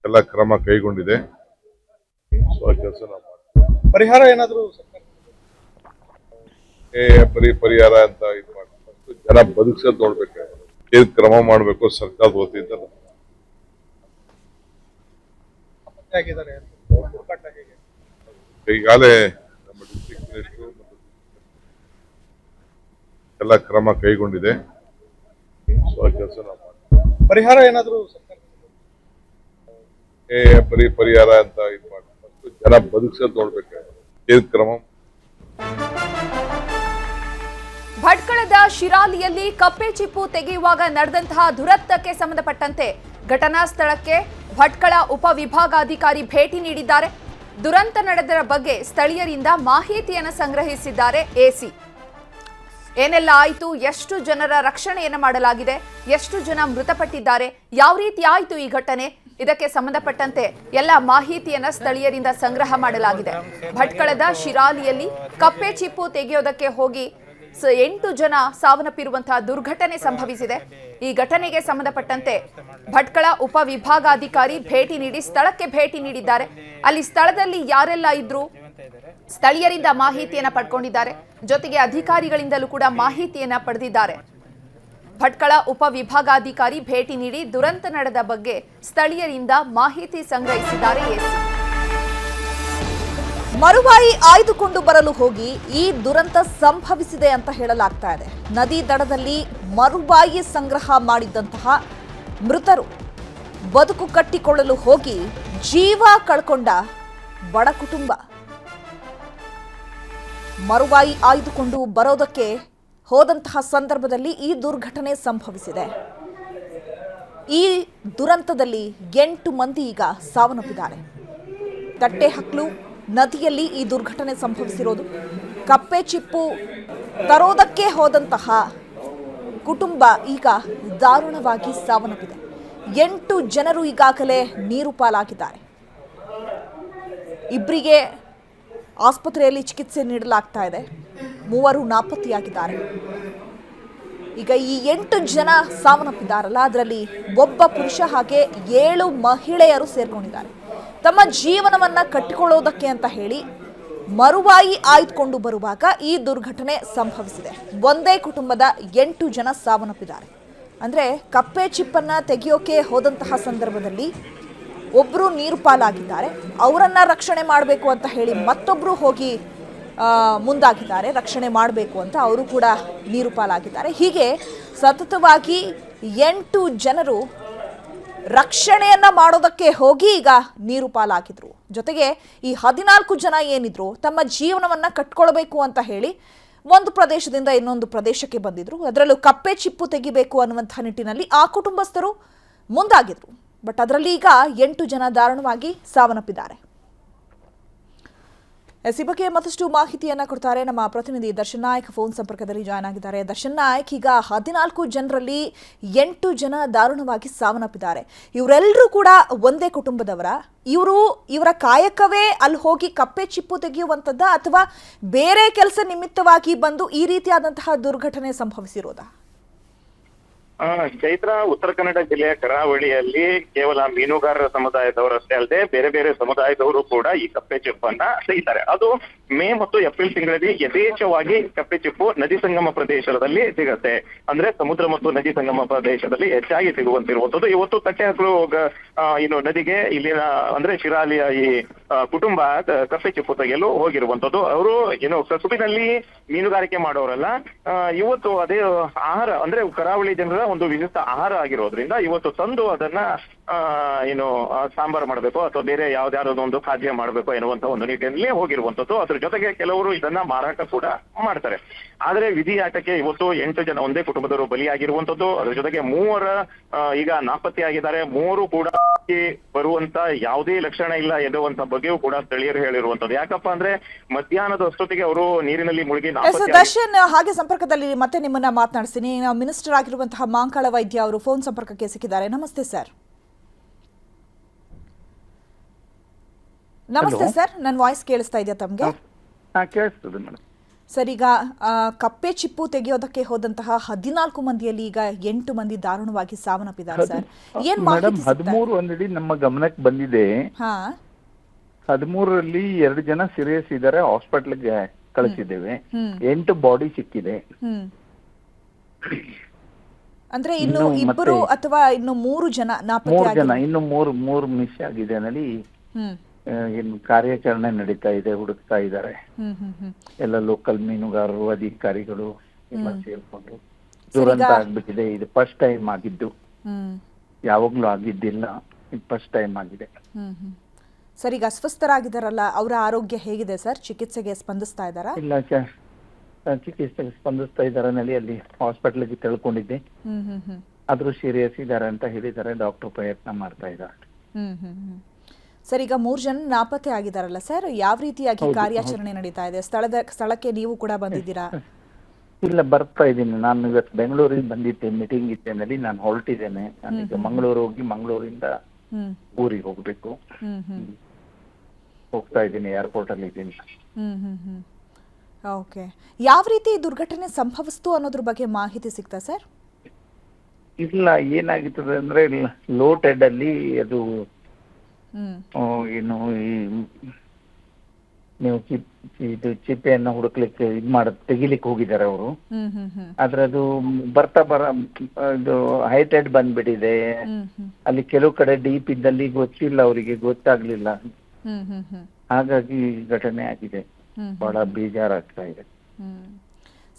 ಎಲ್ಲ ಕ್ರಮ ಕೈಗೊಂಡಿದೆ. ಕೆಲಸ ಪರಿಹಾರ ಏನಾದ್ರು ಪರಿಹಾರ ಅಂತ ಇದು ಮಾಡ್ಬೇಕು. ಜನ ಬದುಕ್ಸೋದು ನೋಡ್ಬೇಕು. ಏನ್ ಕ್ರಮ ಮಾಡಬೇಕು ಸರ್ಕಾರದ ವತಿಯಿಂದ. ಈಗಾಗಲೇ ನಮ್ಮ ಡಿಸ್ಟ್ರಿಕ್ಟ್ ಮಿನಿಸ್ಟರ್ ಮತ್ತು ಎಲ್ಲ ಕ್ರಮ ಕೈಗೊಂಡಿದೆ. ಕೆಲಸ ಪರಿಹಾರ ಏನಾದ್ರು ಪರಿಹಾರ ಅಂತ ಇದು ಮಾಡ್ಬೇಕು. ಜನ ಬದುಕ್ಸೋದು ನೋಡ್ಬೇಕು. ಏನ್ ಕ್ರಮ. ಭಟ್ಕಳದ ಶಿರಾಲಿಯಲ್ಲಿ ಕಪ್ಪೆ ಚಿಪ್ಪು ತೆಗೆಯುವಾಗ ನಡೆದಂತಹ ದುರಂತಕ್ಕೆ ಸಂಬಂಧಪಟ್ಟಂತೆ ಘಟನಾ ಸ್ಥಳಕ್ಕೆ ಭಟ್ಕಳ ಉಪವಿಭಾಗಾಧಿಕಾರಿ ಭೇಟಿ ನೀಡಿದ್ದಾರೆ. ದುರಂತ ನಡೆದರ ಬಗ್ಗೆ ಸ್ಥಳೀಯರಿಂದ ಮಾಹಿತಿಯನ್ನು ಸಂಗ್ರಹಿಸಿದ್ದಾರೆ ಎಸಿ. ಏನೆಲ್ಲ ಆಯಿತು, ಎಷ್ಟು ಜನರ ರಕ್ಷಣೆಯನ್ನು ಮಾಡಲಾಗಿದೆ, ಎಷ್ಟು ಜನ ಮೃತಪಟ್ಟಿದ್ದಾರೆ, ಯಾವ ರೀತಿ ಆಯಿತು ಈ ಘಟನೆ, ಇದಕ್ಕೆ ಸಂಬಂಧಪಟ್ಟಂತೆ ಎಲ್ಲ ಮಾಹಿತಿಯನ್ನ ಸ್ಥಳೀಯರಿಂದ ಸಂಗ್ರಹ ಮಾಡಲಾಗಿದೆ. ಭಟ್ಕಳದ ಶಿರಾಲಿಯಲ್ಲಿ ಕಪ್ಪೆ ಚಿಪ್ಪು ತೆಗೆಯೋದಕ್ಕೆ ಹೋಗಿ 8 ಜನ ಸಾವನ್ನಪ್ಪಿರುವಂತಹ ದುರ್ಘಟನೆ ಸಂಭವಿಸಿದೆ. ಈ ಘಟನೆಗೆ ಸಂಬಂಧಪಟ್ಟಂತೆ ಭಟ್ಕಳ ಉಪವಿಭಾಗಾಧಿಕಾರಿ ಭೇಟಿ ನೀಡಿ ಸ್ಥಳಕ್ಕೆ ಭೇಟಿ ನೀಡಿದ್ದಾರೆ. ಅಲ್ಲಿ ಸ್ಥಳದಲ್ಲಿ ಯಾರೆಲ್ಲ ಇದ್ರು, ಸ್ಥಳೀಯರಿಂದ ಮಾಹಿತಿಯನ್ನ ಪಡ್ಕೊಂಡಿದ್ದಾರೆ. ಜೊತೆಗೆ ಅಧಿಕಾರಿಗಳಿಂದಲೂ ಕೂಡ ಮಾಹಿತಿಯನ್ನ ಪಡೆದಿದ್ದಾರೆ. ಭಟ್ಕಳ ಉಪವಿಭಾಗಾಧಿಕಾರಿ ಭೇಟಿ ನೀಡಿ ದುರಂತ ನಡೆದ ಬಗ್ಗೆ ಸ್ಥಳೀಯರಿಂದ ಮಾಹಿತಿ ಸಂಗ್ರಹಿಸಿದ್ದಾರೆ ಎಸಿ. ಮರುವಾಯಿ ಆಯ್ದುಕೊಂಡು ಬರಲು ಹೋಗಿ ಈ ದುರಂತ ಸಂಭವಿಸಿದೆ ಅಂತ ಹೇಳಲಾಗ್ತಾ ಇದೆ. ನದಿ ದಡದಲ್ಲಿ ಮರುವಾಯಿ ಸಂಗ್ರಹ ಮಾಡಿದ್ದಂತಹ ಮೃತರು ಬದುಕು ಕಟ್ಟಿಕೊಳ್ಳಲು ಹೋಗಿ ಜೀವ ಕಳ್ಕೊಂಡ ಬಡ ಕುಟುಂಬ. ಮರುವಾಯಿ ಆಯ್ದುಕೊಂಡು ಬರೋದಕ್ಕೆ ಹೋದಂತಹ ಸಂದರ್ಭದಲ್ಲಿ ಈ ದುರ್ಘಟನೆ ಸಂಭವಿಸಿದೆ. ಈ ದುರಂತದಲ್ಲಿ 8 ಮಂದಿ ಈಗ ಸಾವನ್ನಪ್ಪಿದ್ದಾರೆ. ತಟ್ಟೆಹಕ್ಲು ನದಿಯಲ್ಲಿ ಈ ದುರ್ಘಟನೆ ಸಂಭವಿಸಿರೋದು. ಕಪ್ಪೆ ಚಿಪ್ಪು ತರೋದಕ್ಕೆ ಹೋದಂತಹ ಕುಟುಂಬ ಈಗ ದಾರುಣವಾಗಿ ಸಾವನ್ನಪ್ಪಿದೆ. 8 ಜನರು ಈಗಾಗಲೇ ನೀರು ಪಾಲಾಗಿದ್ದಾರೆ. ಇಬ್ಬರಿಗೆ ಆಸ್ಪತ್ರೆಯಲ್ಲಿ ಚಿಕಿತ್ಸೆ ನೀಡಲಾಗ್ತಾ ಇದೆ. 3 ನಾಪತ್ತೆಯಾಗಿದ್ದಾರೆ. ಈಗ ಈ 8 ಜನ ಸಾವನ್ನಪ್ಪಿದ್ದಾರಲ್ಲ, ಅದರಲ್ಲಿ ಒಬ್ಬ ಪುರುಷ ಹಾಗೆ 7 ಮಹಿಳೆಯರು ಸೇರ್ಕೊಂಡಿದ್ದಾರೆ. ತಮ್ಮ ಜೀವನವನ್ನ ಕಟ್ಟಿಕೊಳ್ಳೋದಕ್ಕೆ ಅಂತ ಹೇಳಿ ಮರುವಾಯಿ ಆಯ್ದುಕೊಂಡು ಬರುವಾಗ ಈ ದುರ್ಘಟನೆ ಸಂಭವಿಸಿದೆ. ಒಂದೇ ಕುಟುಂಬದ 8 ಜನ ಸಾವನ್ನಪ್ಪಿದ್ದಾರೆ. ಅಂದರೆ ಕಪ್ಪೆ ಚಿಪ್ಪನ್ನ ತೆಗೆಯೋಕೆ ಹೋದಂತಹ ಸಂದರ್ಭದಲ್ಲಿ ಒಬ್ಬರು ನೀರು ಪಾಲಾಗಿದ್ದಾರೆ. ಅವರನ್ನ ರಕ್ಷಣೆ ಮಾಡಬೇಕು ಅಂತ ಹೇಳಿ ಮತ್ತೊಬ್ಬರು ಹೋಗಿ ಮುಂದಾಗಿದ್ದಾರೆ, ರಕ್ಷಣೆ ಮಾಡಬೇಕು ಅಂತ ಅವರು ಕೂಡ ನೀರು ಪಾಲಾಗಿದ್ದಾರೆ. ಹೀಗೆ ಸತತವಾಗಿ 8 ಜನರು ರಕ್ಷಣೆಯನ್ನ ಮಾಡೋದಕ್ಕೆ ಹೋಗಿ ಈಗ ನೀರು ಪಾಲಾಗಿದ್ರು. ಜೊತೆಗೆ ಈ 14 ಜನ ಏನಿದ್ರು ತಮ್ಮ ಜೀವನವನ್ನ ಕಟ್ಕೊಳ್ಬೇಕು ಅಂತ ಹೇಳಿ ಒಂದು ಪ್ರದೇಶದಿಂದ ಇನ್ನೊಂದು ಪ್ರದೇಶಕ್ಕೆ ಬಂದಿದ್ರು. ಅದರಲ್ಲೂ ಕಪ್ಪೆ ಚಿಪ್ಪು ತೆಗಿಬೇಕು ಅನ್ನುವಂಥ ನಿಟ್ಟಿನಲ್ಲಿ ಆ ಕುಟುಂಬಸ್ಥರು ಮುಂದಾಗಿದ್ರು. ಬಟ್ ಅದರಲ್ಲಿ ಈಗ 8 ಜನ ದಾರುಣವಾಗಿ ಸಾವನ್ನಪ್ಪಿದ್ದಾರೆ. ಈ ಬಗ್ಗೆ ಮತ್ತಷ್ಟು ಮಾಹಿತಿಯನ್ನ ಕೊಡ್ತಾರೆ ನಮ್ಮ ಪ್ರತಿನಿಧಿ ದರ್ಶನ್ ನಾಯಕ್. ಫೋನ್ ಸಂಪರ್ಕದಲ್ಲಿ ಜಾಯ್ನ್ ಆಗಿದ್ದಾರೆ. ದರ್ಶನ್ ನಾಯಕ್, ಈಗ 14 ಜನರಲ್ಲಿ 8 ಜನ ದಾರುಣವಾಗಿ ಸಾವನ್ನಪ್ಪಿದ್ದಾರೆ. ಇವರೆಲ್ಲರೂ ಕೂಡ ಒಂದೇ ಕುಟುಂಬದವರ? ಇವರ ಕಾಯಕವೇ ಅಲ್ಲಿ ಹೋಗಿ ಕಪ್ಪೆ ಚಿಪ್ಪು ತೆಗೆಯುವಂಥದ್ದ, ಅಥವಾ ಬೇರೆ ಕೆಲಸ ನಿಮಿತ್ತವಾಗಿ ಬಂದು ಈ ರೀತಿಯಾದಂತಹ ದುರ್ಘಟನೆ ಸಂಭವಿಸಿರೋದಾ? ಚೈತ್ರ, ಉತ್ತರ ಕನ್ನಡ ಜಿಲ್ಲೆಯ ಕರಾವಳಿಯಲ್ಲಿ ಕೇವಲ ಮೀನುಗಾರರ ಸಮುದಾಯದವರಷ್ಟೇ ಅಲ್ಲದೆ ಬೇರೆ ಬೇರೆ ಸಮುದಾಯದವರು ಕೂಡ ಈ ಕಪ್ಪೆ ಚಿಪ್ಪನ್ನ ತೆಗಿತಾರೆ. ಅದು ಮೇ ಮತ್ತು ಏಪ್ರಿಲ್ ತಿಂಗಳಲ್ಲಿ ಯಥೇಚ್ಛವಾಗಿ ಕಪ್ಪೆ ಚಿಪ್ಪು ನದಿ ಸಂಗಮ ಪ್ರದೇಶದಲ್ಲಿ ಸಿಗುತ್ತೆ. ಅಂದ್ರೆ ಸಮುದ್ರ ಮತ್ತು ನದಿ ಸಂಗಮ ಪ್ರದೇಶದಲ್ಲಿ ಹೆಚ್ಚಾಗಿ ಸಿಗುವಂತಿರುವಂತದ್ದು. ಇವತ್ತು ತಟ್ಟೆಹಕ್ಕಲು ನದಿಗೆ ಇಲ್ಲಿನ ಅಂದ್ರೆ ಶಿರಾಲಿಯ ಈ ಕುಟುಂಬ ಕಪ್ಪೆ ಚಿಪ್ಪು ತೆಗೆಯಲು ಹೋಗಿರುವಂತದ್ದು. ಅವರು ಕಸುಬಿನಲ್ಲಿ ಮೀನುಗಾರಿಕೆ ಮಾಡೋರಲ್ಲ, ಇವತ್ತು ಅದೇ ಆಹಾರ ಅಂದ್ರೆ ಕರಾವಳಿ ಜನರ ಒಂದು ವಿಶಿಷ್ಟ ಆಹಾರ ಆಗಿರೋದ್ರಿಂದ ಇವತ್ತು ತಂದು ಅದನ್ನ ಸಾಂಬಾರು ಮಾಡಬೇಕು ಅಥವಾ ಬೇರೆ ಯಾವ್ದಾದ್ರು ಒಂದು ಖಾದ್ಯ ಮಾಡಬೇಕು ಎನ್ನುವಂತ ಒಂದು ನಿಟ್ಟಿನಲ್ಲಿ ಹೋಗಿರುವಂತದ್ದು. ಅದ್ರ ಜೊತೆಗೆ ಕೆಲವರು ಇದನ್ನ ಮಾರಾಟ ಕೂಡ ಮಾಡ್ತಾರೆ. ಆದ್ರೆ ವಿಧಿ ಆಟಕ್ಕೆ ಇವತ್ತು 8 ಜನ ಒಂದೇ ಕುಟುಂಬದವರು ಬಲಿಯಾಗಿರುವಂತದ್ದು. ಅದ್ರ ಜೊತೆಗೆ 3 ಈಗ ನಾಪತ್ತೆಯಾಗಿದ್ದಾರೆ. 3 ಕೂಡ ಬರುವಂತ ಯಾವುದೇ ಲಕ್ಷಣ ಇಲ್ಲ ಎನ್ನುವಂತ ಬಗ್ಗೆಯೂ ಕೂಡ ಸ್ಥಳೀಯರು ಹೇಳಿರುವಂತದ್ದು. ಯಾಕಪ್ಪ ಅಂದ್ರೆ ಮಧ್ಯಾಹ್ನದ ಅಷ್ಟೊತ್ತಿಗೆ ಅವರು ನೀರಿನಲ್ಲಿ ಮುಳುಗಿ ದರ್ಶನ್, ಹಾಗೆ ಸಂಪರ್ಕದಲ್ಲಿ ಮತ್ತೆ ನಿಮ್ಮನ್ನ ಮಾತನಾಡಿಸ್ತೀನಿ. ಮಿನಿಸ್ಟರ್ ಆಗಿರುವಂತಹ ಮಾಂಕಾಳ ವೈದ್ಯ ಅವರು ಫೋನ್ ಸಂಪರ್ಕಕ್ಕೆ ಸಿಕ್ಕಿದ್ದಾರೆ. ನಮಸ್ತೆ ಸರ್. ನಮಸ್ತೆ ಸರ್, ನನ್ನ ವಾಯ್ಸ್ ಕೇಳಿಸ್ತಾ ಇದೆಯಾ ತಮಗೆ? ಕೇಳಿಸ್ತದೆ ಮೇಡಮ್. ಸರ್, ಈಗ ಕಪ್ಪೆ ಚಿಪ್ಪು ತೆಗೆಯೋದಕ್ಕೆ ಹೋದಂತಹ 14 ಮಂದಿಯಲ್ಲಿ ಈಗ 8 ಮಂದಿ ದಾರುಣವಾಗಿ ಸಾವನ್ನಪ್ಪಿದ್ದಾರೆ ಸರ್. ಏನ್ ಮೇಡಮ್, 13 ಒಂದಡಿ ನಮ್ಮ ಗಮನಕ್ಕೆ ಬಂದಿದೆ. 13ರಲ್ಲಿ 2 ಜನ ಸೀರಿಯಸ್ ಇದ್ದಾರೆ, ಹಾಸ್ಪಿಟಲ್ಗೆ ಕಳಿಸಿದ್ದೇವೆ. 8 ಬಾಡಿ ಸಿಕ್ಕಿದೆ. ಅಂದ್ರೆ ಇನ್ನು 2 ಅಥವಾ ಇನ್ನು 3 ಜನ ನಾಪತ್ತೆ ಇನ್ನು 3 ಮಿಸ್ ಆಗಿದೆ ನಲ್ಲಿ ಇನ್ನು ಕಾರ್ಯಾಚರಣೆ ನಡೀತಾ ಇದೆ, ಹುಡುಕ್ತಾ ಇದ್ದಾರೆ. ಎಲ್ಲ ಲೋಕಲ್ ಮೀನುಗಾರರು, ಅಧಿಕಾರಿಗಳು ಎಲ್ಲ ಸೇರ್ಕೊಂಡು. ದುರಂತ ಆಗ್ಬಿಟ್ಟಿದೆ. ಇದು ಫಸ್ಟ್ ಟೈಮ್ ಆಗಿದ್ದು, ಯಾವಾಗ್ಲೂ ಆಗಿದ್ದಿಲ್ಲ, ಇದು ಫಸ್ಟ್ ಟೈಮ್ ಆಗಿದೆ. ಸರ್, ಈಗ ಅಸ್ವಸ್ಥರಾಗಿದ್ದಾರಲ್ಲ, ಅವರ ಆರೋಗ್ಯ ಹೇಗಿದೆ ಸರ್? ಚಿಕಿತ್ಸೆಗೆ ಸ್ಪಂದಿಸ್ತಾ ಇದ್ದಾರಾ? ಇಲ್ಲ, ಚಿಕಿತ್ಸೆಗೆ ಸ್ಪಂದಿಸ್ತಾ ಇದ್ದಾರೆ. ಅಲ್ಲಿ ಹಾಸ್ಪಿಟಲ್ಗೆ ತಿಳ್ಕೊಂಡಿದ್ದೆ, ಆದ್ರೂ ಸೀರಿಯಸ್ ಇದ್ದಾರೆ ಅಂತ ಹೇಳಿದ್ದಾರೆ. ಡಾಕ್ಟರ್ ಪ್ರಯತ್ನ ಮಾಡ್ತಾ ಇದ್ದಾರೆ. ಸರ್, ಈಗ 3 ಜನ ನಾಪತ್ತೆ ಆಗಿದಾರಲ್ಲ ಸರ್, ಯಾವ ರೀತಿಯಾಗಿ ಕಾರ್ಯಾಚರಣೆ ನಡೀತಾ ಇದೆ? ಸ್ಥಳಕ್ಕೆ ನೀವು ಕೂಡ ಬಂದಿದ್ದೀರಾ? ಇಲ್ಲ, ಬರ್ತಾ ಇದ್ದೀನಿ. ನಾನು ಇವತ್ತು ಬೆಂಗಳೂರಿಗೆ ಬಂದಿದ್ದೆ, ಮೀಟಿಂಗ್ ಇದ್ದೇನೆ. ನಾನು ಹೊರಟಿದ್ದೇನೆ. ನಾನೀಗ ಮಂಗಳೂರು ಹೋಗಿ ಮಂಗಳೂರಿಂದ ಊರಿಗೆ ಹೋಗ್ಬೇಕು. ಹೋಗ್ತಾ ಇದ್ದೀನಿ, ಏರ್ಪೋರ್ಟ್ ಅಲ್ಲಿ ಇದ್ದೀನಿ. ಓಕೆ, ಯಾವ ರೀತಿ ದುರ್ಘಟನೆ ಸಂಭವಿಸ್ತು ಅನ್ನೋದ್ರ ಬಗ್ಗೆ ಮಾಹಿತಿ ಸಿಗ್ತಾ ಸರ್? ಇಲ್ಲ, ಏನಾಗಿರ್ತದೆ ಅಂದ್ರೆ ಲೋ ಟೆಡ್ ಅಲ್ಲಿ ಅದು ನೀವು ಇದು ಚಿಪ್ಪೆಯನ್ನು ಹುಡುಕ್ಲಿಕ್ಕೆ ತೆಗಿಲಿಕ್ಕೆ ಹೋಗಿದ್ದಾರೆ ಅವರು. ಆದ್ರೆ ಅದು ಬರ್ತಾ ಇದು ಹೈಟೆಡ್ ಬಂದ್ಬಿಟ್ಟಿದೆ. ಅಲ್ಲಿ ಕೆಲವು ಕಡೆ ಡೀಪ್ ಇದ್ದಲ್ಲಿ ಗೊತ್ತಿಲ್ಲ, ಅವರಿಗೆ ಗೊತ್ತಾಗ್ಲಿಲ್ಲ. ಹಾಗಾಗಿ ಘಟನೆ ಆಗಿದೆ. ಬಹಳ ಬೇಜಾರಾಗ್ತಾ ಇದೆ.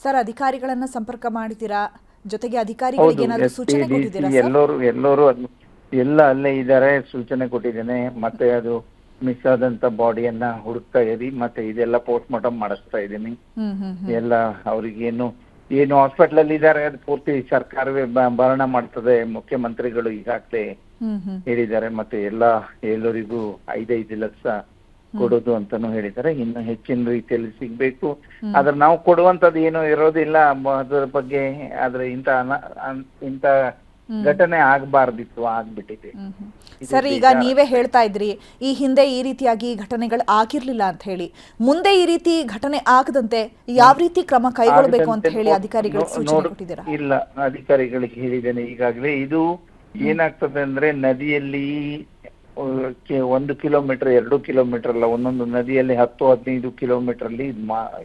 ಸರ್, ಅಧಿಕಾರಿಗಳನ್ನ ಸಂಪರ್ಕ ಮಾಡಿದ್ದೀರಾ? ಜೊತೆಗೆ ಅಧಿಕಾರಿಗಳಿಗೆ ಏನಾದರೂ ಸೂಚನೆ ಕೊಟ್ಟಿದ್ದೀರಾ? ಎಲ್ಲರೂ ಎಲ್ಲ ಅಲ್ಲೇ ಇದ್ದಾರೆ, ಸೂಚನೆ ಕೊಟ್ಟಿದ್ದೇನೆ. ಮತ್ತೆ ಅದು ಮಿಸ್ ಆದಂತ ಬಾಡಿಯನ್ನ ಹುಡುಕ್ತಾ ಇರಿ, ಮತ್ತೆ ಇದೆಲ್ಲ ಪೋಸ್ಟ್ ಮಾರ್ಟಮ್ ಮಾಡಿಸ್ತಾ ಇದ್ದೀನಿ. ಎಲ್ಲ ಅವ್ರಿಗೆ ಏನು ಹಾಸ್ಪಿಟಲ್ ಅಲ್ಲಿ ಇದ್ದಾರೆ ಅದು ಪೂರ್ತಿ ಸರ್ಕಾರವೇ ಭರಣ ಮಾಡ್ತದೆ. ಮುಖ್ಯಮಂತ್ರಿಗಳು ಈಗಾಗಲೇ ಹೇಳಿದ್ದಾರೆ. ಮತ್ತೆ ಎಲ್ಲರಿಗೂ 5 ಲಕ್ಷ ಕೊಡೋದು ಅಂತಾನು ಹೇಳಿದ್ದಾರೆ. ಇನ್ನು ಹೆಚ್ಚಿನ ರೀತಿಯಲ್ಲಿ ಸಿಗ್ಬೇಕು. ಆದ್ರೆ ನಾವು ಕೊಡುವಂತದ್ದು ಏನು ಇರೋದಿಲ್ಲ ಅದ್ರ ಬಗ್ಗೆ. ಆದ್ರೆ ಇಂತ ಘಟನೆ ಆಗ್ಬಾರ್ದಿತ್ತು, ಆಗ್ಬಿಟ್ಟಿದೆ. ಸರ್, ಈಗ ನೀವೇ ಹೇಳ್ತಾ ಇದ್ರಿ ಈ ಹಿಂದೆ ಈ ರೀತಿಯಾಗಿ ಘಟನೆಗಳು ಆಗಿರ್ಲಿಲ್ಲ ಅಂತ ಹೇಳಿ. ಮುಂದೆ ಈ ರೀತಿ ಘಟನೆ ಆಗದಂತೆ ಯಾವ ರೀತಿ ಕ್ರಮ ಕೈಗೊಳ್ಳಬೇಕು ಅಂತ ಹೇಳಿ ಅಧಿಕಾರಿಗಳಿಗೆ ಸೂಚನೆ ಕೊಟ್ಟಿದ್ದೀರಾ? ಇಲ್ಲ, ಅಧಿಕಾರಿಗಳಿಗೆ ಹೇಳಿದ್ದೇನೆ ಈಗಾಗಲೇ. ಇದು ಏನಾಗ್ತದೆ ಅಂದ್ರೆ, ನದಿಯಲ್ಲಿ 1 ಕಿಲೋಮೀಟರ್ 2 ಕಿಲೋಮೀಟರ್ ಅಲ್ಲ, ಒಂದೊಂದು ನದಿಯಲ್ಲಿ 10-15 ಕಿಲೋಮೀಟರ್ ಅಲ್ಲಿ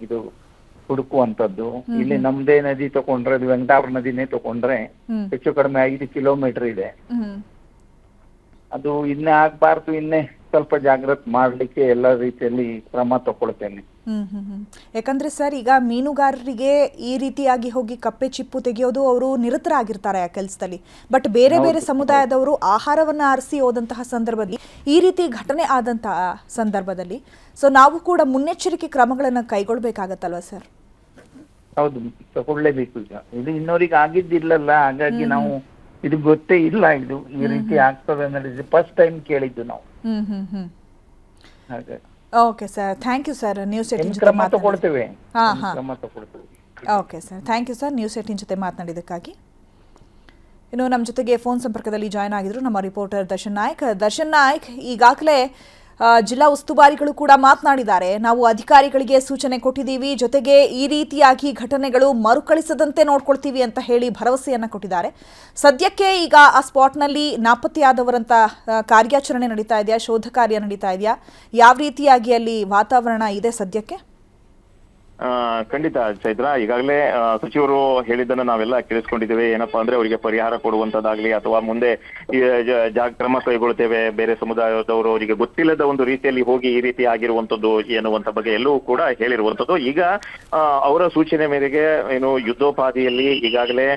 ಇದು ಹುಡುಕುವಂತದ್ದು. ಇಲ್ಲಿ ನಮ್ದೇ ನದಿ ತಗೊಂಡ್ರೆ, ಅದು ವೆಂಕಟಾಪುರ ನದಿನೇ ತಗೊಂಡ್ರೆ ಹೆಚ್ಚು ಕಡಿಮೆ 5 ಕಿಲೋಮೀಟರ್ ಇದೆ. ಅದು ಇನ್ನೇ ಆಗ್ಬಾರ್ದು, ಇನ್ನೇ ಸ್ವಲ್ಪ ಜಾಗೃತಿ ಮಾಡ್ಲಿಕ್ಕೆ ಎಲ್ಲ ರೀತಿಯಲ್ಲಿ ಕ್ರಮ ತಗೊಳ್ತೇನೆ. ಯಾಕಂದ್ರೆ ಸರ್, ಈಗ ಮೀನುಗಾರರಿಗೆ ಈ ರೀತಿಯಾಗಿ ಹೋಗಿ ಕಪ್ಪೆ ಚಿಪ್ಪು ತೆಗೆಯೋದು ಅವರು ನಿರತರಾಗಿರ್ತಾರೆ ಆ ಕೆಲಸದಲ್ಲಿ. ಬಟ್ ಬೇರೆ ಬೇರೆ ಸಮುದಾಯದವರು ಆಹಾರವನ್ನ ಆರಿಸಿ ಹೋದಂತಹ ಸಂದರ್ಭದಲ್ಲಿ, ಈ ರೀತಿ ಘಟನೆ ಆದಂತಹ ಸಂದರ್ಭದಲ್ಲಿ ಸೊ ನಾವು ಕೂಡ ಮುನ್ನೆಚ್ಚರಿಕೆ ಕ್ರಮಗಳನ್ನ ಕೈಗೊಳ್ಬೇಕಾಗತ್ತಲ್ವಾ ಸರ್? ಹೌದು, ತಗೊಳ್ಳೇಬೇಕು. ಈಗ ಇದು ಇನ್ನೋರಿಗೆ ಆಗಿದ್ದಿಲ್ಲಲ್ಲ, ಹಾಗಾಗಿ ನಾವು ಇದು ಗೊತ್ತೇ ಇಲ್ಲ, ಇದು ಈ ರೀತಿ ಆಗ್ತದೆ ಅನ್ನೋದು ಫಸ್ಟ್ ಟೈಮ್ ಕೇಳಿದ್ದು ನಾವು. ಹಾಗಾಗಿ okay sir, thank you sir. News 18 ಜೊತೆ ಕ್ರಮ ತಗೊಳ್ತೇವೆ. Okay sir, thank you sir. News 18 ಜೊತೆ ಮಾತನಾಡಿದ್ದಕ್ಕಾಗಿ. ಇನ್ನು ನಮ್ಮ ಜೊತೆಗೆ ಫೋನ್ ಸಂಪರ್ಕದಲ್ಲಿ ಜಾಯ್ನ್ ಆಗಿದ್ರು ನಮ್ಮ ರಿಪೋರ್ಟರ್ ದರ್ಶನ್ ನಾಯ್ಕ್. ದರ್ಶನ್ ನಾಯ್ಕ್, ಈಗಾಗಲೇ ಜಿಲ್ಲಾ ಉಸ್ತುವಾರಿಗಳು ಕೂಡ ಮಾತನಾಡಿದ್ದಾರೆ. ನಾವು ಅಧಿಕಾರಿಗಳಿಗೆ ಸೂಚನೆ ಕೊಟ್ಟಿದ್ದೀವಿ, ಜೊತೆಗೆ ಈ ರೀತಿಯಾಗಿ ಘಟನೆಗಳು ಮರುಕಳಿಸದಂತೆ ನೋಡ್ಕೊಳ್ತೀವಿ ಅಂತ ಹೇಳಿ ಭರವಸೆಯನ್ನ ಕೊಟ್ಟಿದ್ದಾರೆ. ಸದ್ಯಕ್ಕೆ ಈಗ ಆ ಸ್ಪಾಟ್ನಲ್ಲಿ ನಾಪತ್ತೆಯಾದವರಂತ ಕಾರ್ಯಾಚರಣೆ ನಡೀತಾ ಇದೆಯಾ, ಶೋಧ ಕಾರ್ಯ ನಡೀತಾ ಇದೆಯಾ, ಯಾವ ರೀತಿಯಾಗಿ ಅಲ್ಲಿ ವಾತಾವರಣ ಇದೆ ಸದ್ಯಕ್ಕೆ? ಖಂಡಿತ ಚೈತ್ರ, ಈಗಾಗಲೇ ಸಚಿವರು ಹೇಳಿದ್ದನ್ನು ನಾವೆಲ್ಲ ಕೇಳಿಸ್ಕೊಂಡಿದ್ದೇವೆ. ಏನಪ್ಪಾ ಅಂದ್ರೆ, ಅವರಿಗೆ ಪರಿಹಾರ ಕೊಡುವಂತದ್ದಾಗ್ಲಿ ಅಥವಾ ಮುಂದೆ ಕ್ರಮ ಕೈಗೊಳ್ತೇವೆ, ಬೇರೆ ಸಮುದಾಯದವರು ಅವರಿಗೆ ಗೊತ್ತಿಲ್ಲದ ಒಂದು ರೀತಿಯಲ್ಲಿ ಹೋಗಿ ಈ ರೀತಿ ಆಗಿರುವಂತದ್ದು ಎನ್ನುವಂತ ಬಗ್ಗೆ ಎಲ್ಲವೂ ಕೂಡ ಹೇಳಿರುವಂತದ್ದು. ಈಗ ಅವರ ಸೂಚನೆ ಮೇರೆಗೆ ಏನು ಯುದ್ಧೋಪಾದಿಯಲ್ಲಿ ಈಗಾಗಲೇ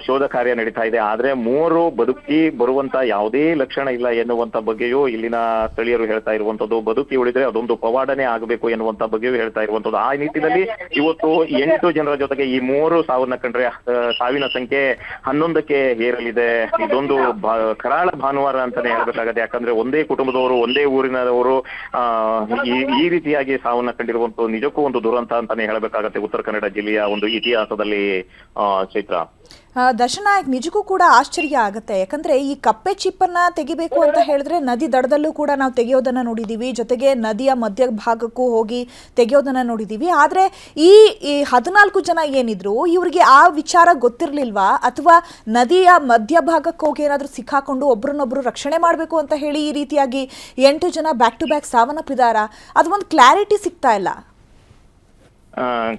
ಶೋಧ ಕಾರ್ಯ ನಡೀತಾ ಇದೆ. ಆದ್ರೆ 3 ಬದುಕಿ ಬರುವಂತ ಯಾವುದೇ ಲಕ್ಷಣ ಇಲ್ಲ ಎನ್ನುವಂತ ಬಗ್ಗೆಯೂ ಇಲ್ಲಿನ ಸ್ಥಳೀಯರು ಹೇಳ್ತಾ ಇರುವಂತದ್ದು. ಬದುಕಿ ಉಳಿದ್ರೆ ಅದೊಂದು ಪವಾಡನೆ ಆಗಬೇಕು ಎನ್ನುವಂತ ಬಗ್ಗೆಯೂ ಹೇಳ್ತಾ ಇರುವಂತದ್ದು. ಆ ನಿಟ್ಟಿನಲ್ಲಿ ಇವತ್ತು 8 ಜನರ ಜೊತೆಗೆ ಈ 3 ಸಾವನ್ನ ಕಂಡ್ರೆ ಸಾವಿನ ಸಂಖ್ಯೆ 11ಕ್ಕೆ ಏರಲಿದೆ. ಇದೊಂದು ಕರಾಳ ಭಾನುವಾರ ಅಂತಾನೆ ಹೇಳ್ಬೇಕಾಗತ್ತೆ. ಯಾಕಂದ್ರೆ ಒಂದೇ ಕುಟುಂಬದವರು, ಒಂದೇ ಊರಿನವರು ಈ ರೀತಿಯಾಗಿ ಸಾವನ್ನ ಕಂಡಿರುವಂತ ನಿಜಕ್ಕೂ ಒಂದು ದುರಂತ ಅಂತಾನೆ ಹೇಳ್ಬೇಕಾಗತ್ತೆ ಉತ್ತರ ಕನ್ನಡ ಜಿಲ್ಲೆಯ ಒಂದು ಇತಿಹಾಸದಲ್ಲಿ. ಚೈತ್ರ, ದರ್ಶನ್ ನಾಯಕ್, ನಿಜಕ್ಕೂ ಕೂಡ ಆಶ್ಚರ್ಯ ಆಗುತ್ತೆ. ಯಾಕಂದ್ರೆ ಈ ಕಪ್ಪೆ ಚಿಪ್ಪನ್ನ ತೆಗಿಬೇಕು ಅಂತ ಹೇಳಿದ್ರೆ ನದಿ ದಡದಲ್ಲೂ ಕೂಡ ನಾವು ತೆಗೆಯೋದನ್ನ ನೋಡಿದೀವಿ, ಜೊತೆಗೆ ನದಿಯ ಮಧ್ಯ ಭಾಗಕ್ಕೂ ಹೋಗಿ ತೆಗೆಯೋದನ್ನ ನೋಡಿದೀವಿ. ಆದ್ರೆ ಈ 14 ಜನ ಏನಿದ್ರು, ಇವರಿಗೆ ಆ ವಿಚಾರ ಗೊತ್ತಿರ್ಲಿಲ್ವಾ, ಅಥವಾ ನದಿಯ ಮಧ್ಯಭಾಗಕ್ಕೆ ಹೋಗಿ ಏನಾದ್ರೂ ಸಿಕ್ಕಾಕೊಂಡು ಒಬ್ರನ್ನೊಬ್ರು ರಕ್ಷಣೆ ಮಾಡಬೇಕು ಅಂತ ಹೇಳಿ ಈ ರೀತಿಯಾಗಿ 8 ಜನ ಬ್ಯಾಕ್ ಟು ಬ್ಯಾಕ್ ಸಾವನ್ನಪ್ಪಿದಾರಾ? ಅದು ಒಂದು ಕ್ಲಾರಿಟಿ ಸಿಗ್ತಾ ಇಲ್ಲ.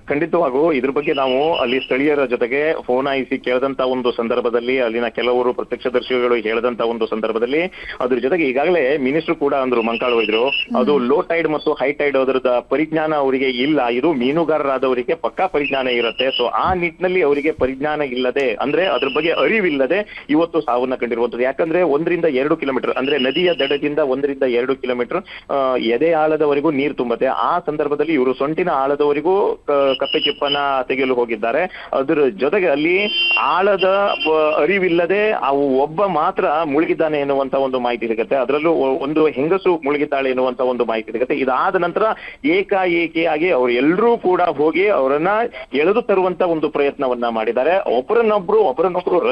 ಖಂಡಿತವಾಗೂ ಇದ್ರ ಬಗ್ಗೆ ನಾವು ಅಲ್ಲಿ ಸ್ಥಳೀಯರ ಜೊತೆಗೆ ಫೋನ್ ಆಯಿಸಿ ಕೇಳದಂತ ಒಂದು ಸಂದರ್ಭದಲ್ಲಿ, ಅಲ್ಲಿನ ಕೆಲವರು ಪ್ರತ್ಯಕ್ಷದರ್ಶಿಗಳು ಹೇಳದಂತ ಒಂದು ಸಂದರ್ಭದಲ್ಲಿ, ಅದ್ರ ಜೊತೆಗೆ ಈಗಾಗಲೇ ಮಿನಿಸ್ಟರ್ ಕೂಡ ಅಂದ್ರು, ಮಂಕಾಳು ಇದ್ರು, ಅದು ಲೋ ಟೈಡ್ ಮತ್ತು ಹೈ ಟೈಡ್ ಅದರದ ಪರಿಜ್ಞಾನ ಅವರಿಗೆ ಇಲ್ಲ. ಇದು ಮೀನುಗಾರರಾದವರಿಗೆ ಪಕ್ಕಾ ಪರಿಜ್ಞಾನ ಇರುತ್ತೆ. ಸೊ ಆ ನಿಟ್ಟಿನಲ್ಲಿ ಅವರಿಗೆ ಪರಿಜ್ಞಾನ ಇಲ್ಲದೆ, ಅಂದ್ರೆ ಅದ್ರ ಬಗ್ಗೆ ಅರಿವಿಲ್ಲದೆ ಇವತ್ತು ಸಾವನ್ನ ಕಂಡಿರುವಂತದ್ದು. ಯಾಕಂದ್ರೆ 1-2 ಕಿಲೋಮೀಟರ್ ಅಂದ್ರೆ ನದಿಯ ದಡದಿಂದ 1-2 ಕಿಲೋಮೀಟರ್ ಎದೆ ಆಳದವರೆಗೂ ನೀರು ತುಂಬುತ್ತೆ. ಆ ಸಂದರ್ಭದಲ್ಲಿ ಇವರು ಸೊಂಟಿನ ಆಳದವರೆಗೂ ಕಪ್ಪೆ ಚಿಪ್ಪನ್ನ ತೆಗೆಯಲು ಹೋಗಿದ್ದಾರೆ. ಅದ್ರ ಜೊತೆಗೆ ಅಲ್ಲಿ ಆಳದ ಅರಿವಿಲ್ಲದೆ ಅವು ಒಬ್ಬ ಮಾತ್ರ ಮುಳುಗಿದ್ದಾನೆ ಎನ್ನುವಂತ ಒಂದು ಮಾಹಿತಿ ಸಿಗುತ್ತೆ. ಅದರಲ್ಲೂ ಒಂದು ಹೆಂಗಸು ಮುಳುಗಿದ್ದಾಳೆ ಎನ್ನುವಂತ ಒಂದು ಮಾಹಿತಿ ಸಿಗುತ್ತೆ. ಇದಾದ ನಂತರ ಏಕಾಏಕಿಯಾಗಿ ಅವರು ಎಲ್ಲರೂ ಕೂಡ ಹೋಗಿ ಅವರನ್ನ ಎಳೆದು ತರುವಂತ ಒಂದು ಪ್ರಯತ್ನವನ್ನ ಮಾಡಿದ್ದಾರೆ. ಒಬ್ಬರನ್ನೊಬ್ರು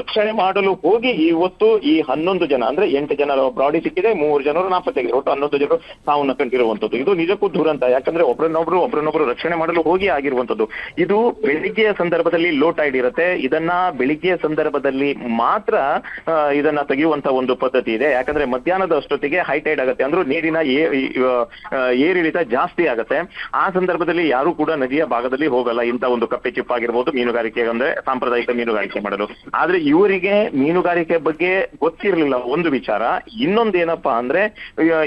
ರಕ್ಷಣೆ ಮಾಡಲು ಹೋಗಿ ಇವತ್ತು ಈ 11 ಜನ ಅಂದ್ರೆ 8 ಜನರ ಬಾಡಿ ಸಿಕ್ಕಿದೆ, 3 ಜನರು ನಾಪತ್ತೆಯಾಗಿದೆ, ಒಟ್ಟು 11 ಜನರು ಸಾವನ್ನ ಕಂಡಿರುವಂತದ್ದು. ಇದು ನಿಜಕ್ಕೂ ದುರಂತ. ಯಾಕಂದ್ರೆ ಒಬ್ಬರನ್ನೊಬ್ರು ರಕ್ಷಣೆ ಮಾಡಲು ಹೋಗಿ ಆಗಿರುವಂತದ್ದು. ಇದು ಬೆಳಿಗ್ಗೆಯ ಸಂದರ್ಭದಲ್ಲಿ ಲೋ ಟೈಡ್ ಇರುತ್ತೆ. ಇದನ್ನ ಬೆಳಿಗ್ಗೆಯ ಸಂದರ್ಭದಲ್ಲಿ ಮಾತ್ರ ಇದನ್ನ ತೆಗೆಯುವಂತ ಒಂದು ಪದ್ಧತಿ ಇದೆ. ಯಾಕಂದ್ರೆ ಮಧ್ಯಾಹ್ನದ ಅಷ್ಟೊತ್ತಿಗೆ ಹೈ ಟೈಡ್ ಆಗುತ್ತೆ, ಅಂದ್ರೆ ನೀರಿನ ಏರಿಳಿತ ಜಾಸ್ತಿ ಆಗುತ್ತೆ. ಆ ಸಂದರ್ಭದಲ್ಲಿ ಯಾರು ಕೂಡ ನದಿಯ ಭಾಗದಲ್ಲಿ ಹೋಗಲ್ಲ. ಇಂತ ಒಂದು ಕಪ್ಪೆ ಚಿಪ್ಪ ಆಗಿರ್ಬೋದು, ಮೀನುಗಾರಿಕೆ ಅಂದ್ರೆ ಸಾಂಪ್ರದಾಯಿಕ ಮೀನುಗಾರಿಕೆ ಮಾಡಲು. ಆದ್ರೆ ಇವರಿಗೆ ಮೀನುಗಾರಿಕೆ ಬಗ್ಗೆ ಗೊತ್ತಿರಲಿಲ್ಲ ಒಂದು ವಿಚಾರ. ಇನ್ನೊಂದೇನಪ್ಪಾ ಅಂದ್ರೆ,